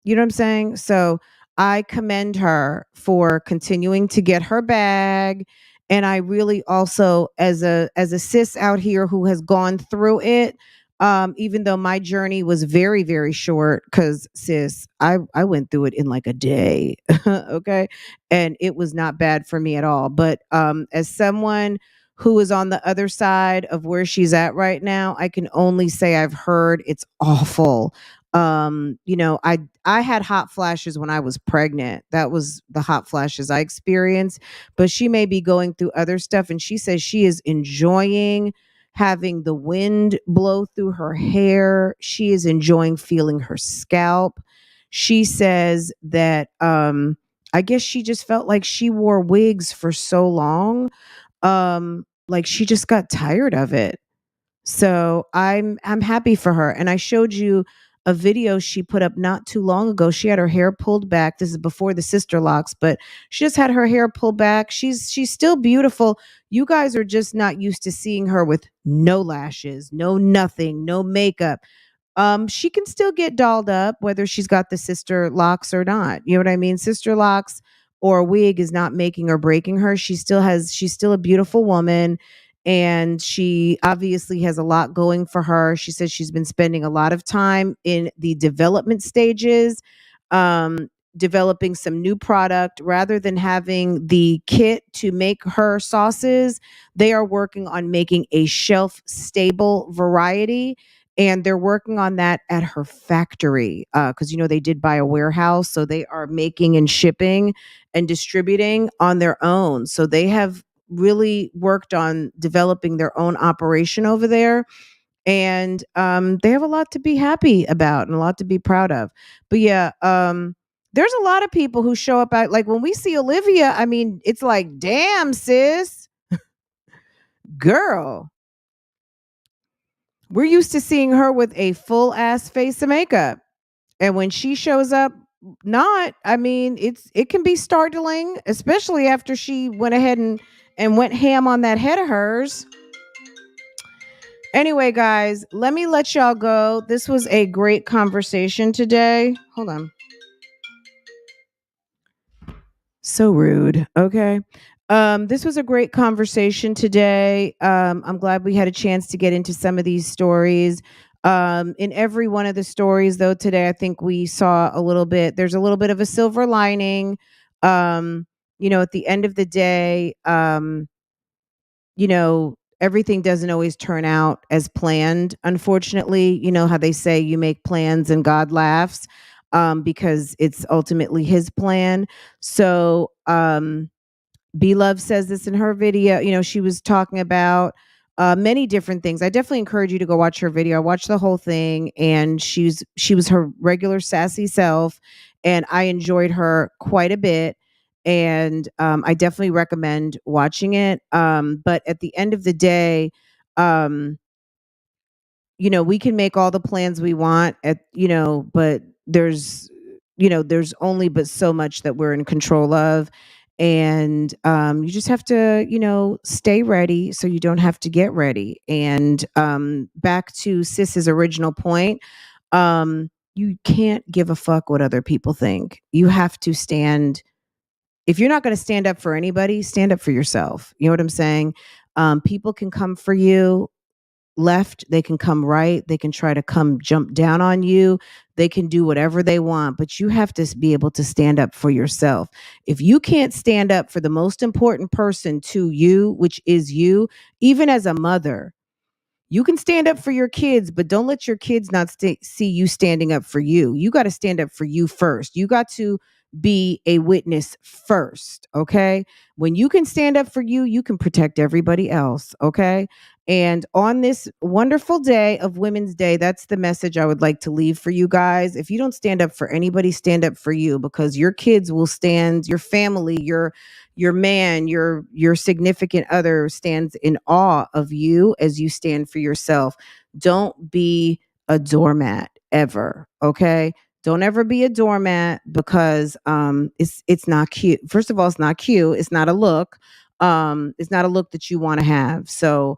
what I'm saying? So I commend her for continuing to get her bag. And I really also, as a sis out here who has gone through it, even though my journey was very, very short, because sis, I went through it in like a day. Okay. And it was not bad for me at all. But as someone who is on the other side of where she's at right now, I can only say I've heard it's awful. I had hot flashes when I was pregnant. That was the hot flashes I experienced, but she may be going through other stuff, and she says she is enjoying having the wind blow through her hair. She is enjoying feeling her scalp. She says that I guess she just felt like she wore wigs for so long. Like she just got tired of it. So I'm happy for her. And I showed you a video she put up not too long ago. She had her hair pulled back. This is before the sister locks, but she just had her hair pulled back. She's still beautiful. You guys are just not used to seeing her with no lashes, no nothing, no makeup. She can still get dolled up whether she's got the sister locks or not. You know what I mean? Sister locks or a wig is not making or breaking her. She's still a beautiful woman. And she obviously has a lot going for her. She says she's been spending a lot of time in the development stages, developing some new product. Rather than having the kit to make her sauces, they are working on making a shelf-stable variety. And they're working on that at her factory because, they did buy a warehouse. So they are making and shipping and distributing on their own. So they have really worked on developing their own operation over there. And they have a lot to be happy about and a lot to be proud of. But yeah, there's a lot of people who show up at, like when we see Olivia, I mean, it's like, damn, sis, girl. We're used to seeing her with a full ass face of makeup. And when she shows up, I mean, it can be startling, especially after she went ahead and went ham on that head of hers. Anyway, guys, let me let y'all go. This was a great conversation today. Hold on. So rude. Okay. This was a great conversation today. I'm glad we had a chance to get into some of these stories. In every one of the stories, though, today, I think we saw a little bit, there's a little bit of a silver lining. At the end of the day, everything doesn't always turn out as planned. Unfortunately, you know how they say you make plans and God laughs, because it's ultimately his plan. So, BLOVE says this in her video. She was talking about many different things. I definitely encourage you to go watch her video. I watched the whole thing, and she was her regular sassy self, and I enjoyed her quite a bit. And I definitely recommend watching it. But at the end of the day, we can make all the plans we want but there's only but so much that we're in control of. And you just have to, stay ready so you don't have to get ready. And back to Sis's original point, you can't give a fuck what other people think. You have to stand. If you're not going to stand up for anybody, stand up for yourself. You know what I'm saying? People can come for you left, they can come right, they can try to come jump down on you, they can do whatever they want, but you have to be able to stand up for yourself. If you can't stand up for the most important person to you, which is you, even as a mother, you can stand up for your kids, but don't let your kids not see you standing up for you. You got to stand up for you first. You got to be a witness first, okay? When you can stand up for you, you can protect everybody else, okay? And on this wonderful day of Women's Day, that's the message I would like to leave for you guys. If you don't stand up for anybody, stand up for you, because your kids will stand, your family, your man, your significant other stands in awe of you as you stand for yourself. Don't be a doormat ever, okay? Don't ever be a doormat, because it's not cute. First of all, it's not cute. It's not a look. It's not a look that you want to have. So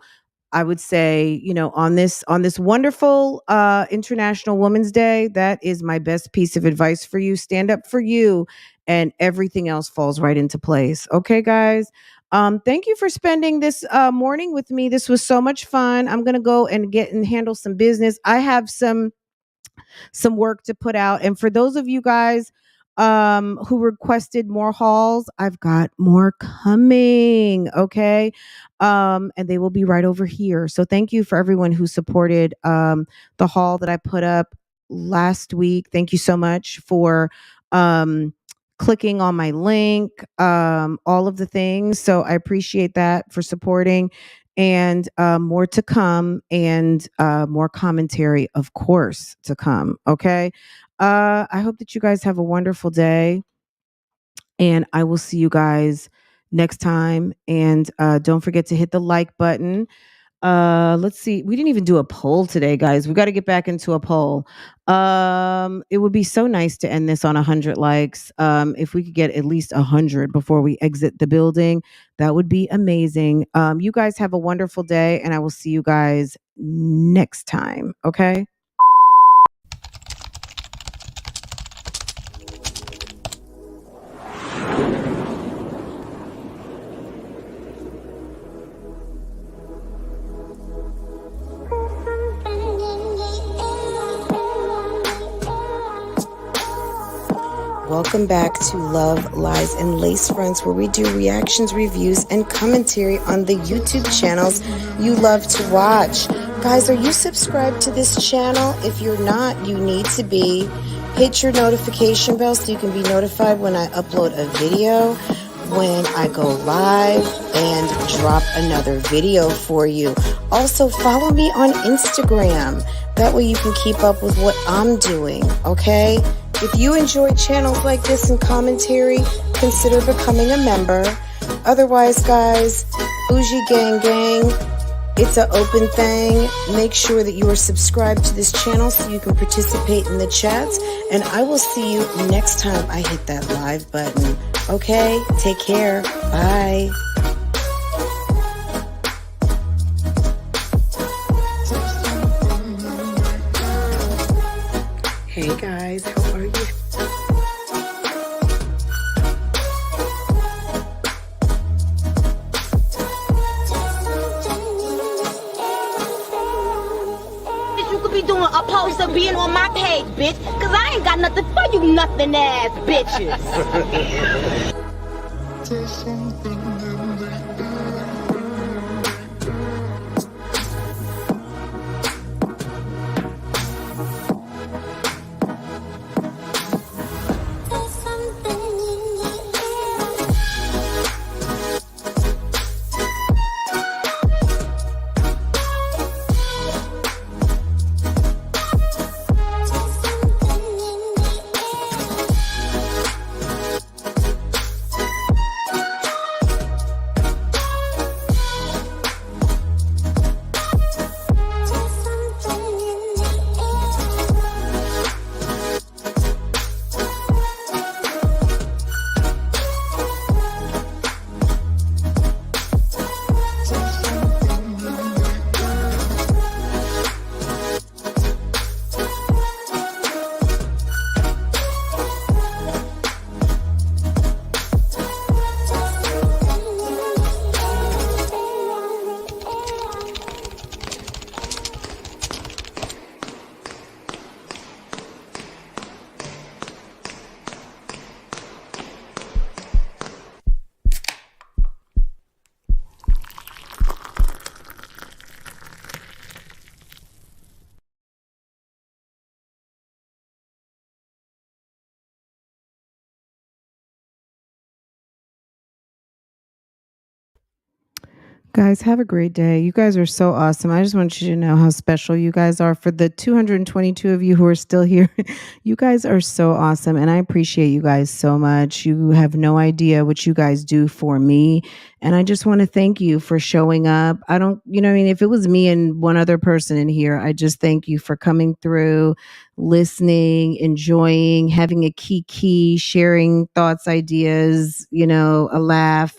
I would say, on this wonderful International Women's Day, that is my best piece of advice for you. Stand up for you, and everything else falls right into place. Okay, guys. Thank you for spending this morning with me. This was so much fun. I'm gonna go and handle some business. I have some work to put out. And for those of you guys who requested more hauls, I've got more coming, okay? And they will be right over here. So thank you for everyone who supported the haul that I put up last week. Thank you so much for clicking on my link, all of the things. So I appreciate that, for supporting. And more to come, and more commentary, of course, to come. Okay. I hope that you guys have a wonderful day, and I will see you guys next time. And don't forget to hit the like button. Let's see. We didn't even do a poll today, guys. We got to get back into a poll. It would be so nice to end this on 100 likes. If we could get at least 100 before we exit the building, that would be amazing. You guys have a wonderful day, and I will see you guys next time. Okay. Welcome back to Love, Lies, and Lace Fronts, where we do reactions, reviews, and commentary on the YouTube channels you love to watch. Guys, are you subscribed to this channel? If you're not, you need to be. Hit your notification bell so you can be notified when I upload a video, when I go live, and drop another video for you. Also, follow me on Instagram. That way you can keep up with what I'm doing, okay? If you enjoy channels like this and commentary, consider becoming a member. Otherwise, guys, Bougie Gang Gang, it's an open thing. Make sure that you are subscribed to this channel so you can participate in the chats. And I will see you next time I hit that live button. Okay? Take care. Bye. Hey guys, how are you? You could be doing opposed to being on my page, bitch. Cause I ain't got nothing for you nothing ass bitches. Guys, have a great day. You guys are so awesome. I just want you to know how special you guys are. For the 222 of you who are still here, you guys are so awesome. And I appreciate you guys so much. You have no idea what you guys do for me. And I just want to thank you for showing up. I don't, you know what I mean? If it was me and one other person in here, I just thank you for coming through, listening, enjoying, having a kiki, sharing thoughts, ideas, you know, a laugh.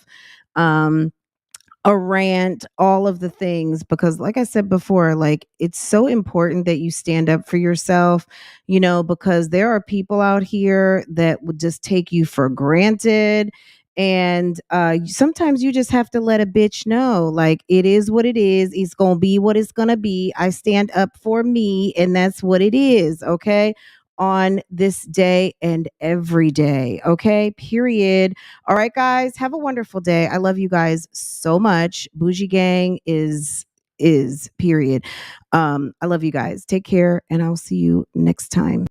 A rant, all of the things, because like I said before, like it's so important that you stand up for yourself, you know, because there are people out here that would just take you for granted. And sometimes you just have to let a bitch know, like, it is what it is. It's going to be what it's going to be. I stand up for me, and that's what it is. Okay. On this day and every day. Okay. Period. All right, guys, have a wonderful day. I love you guys so much. Bougie gang is period. I love you guys. Take care, and I'll see you next time.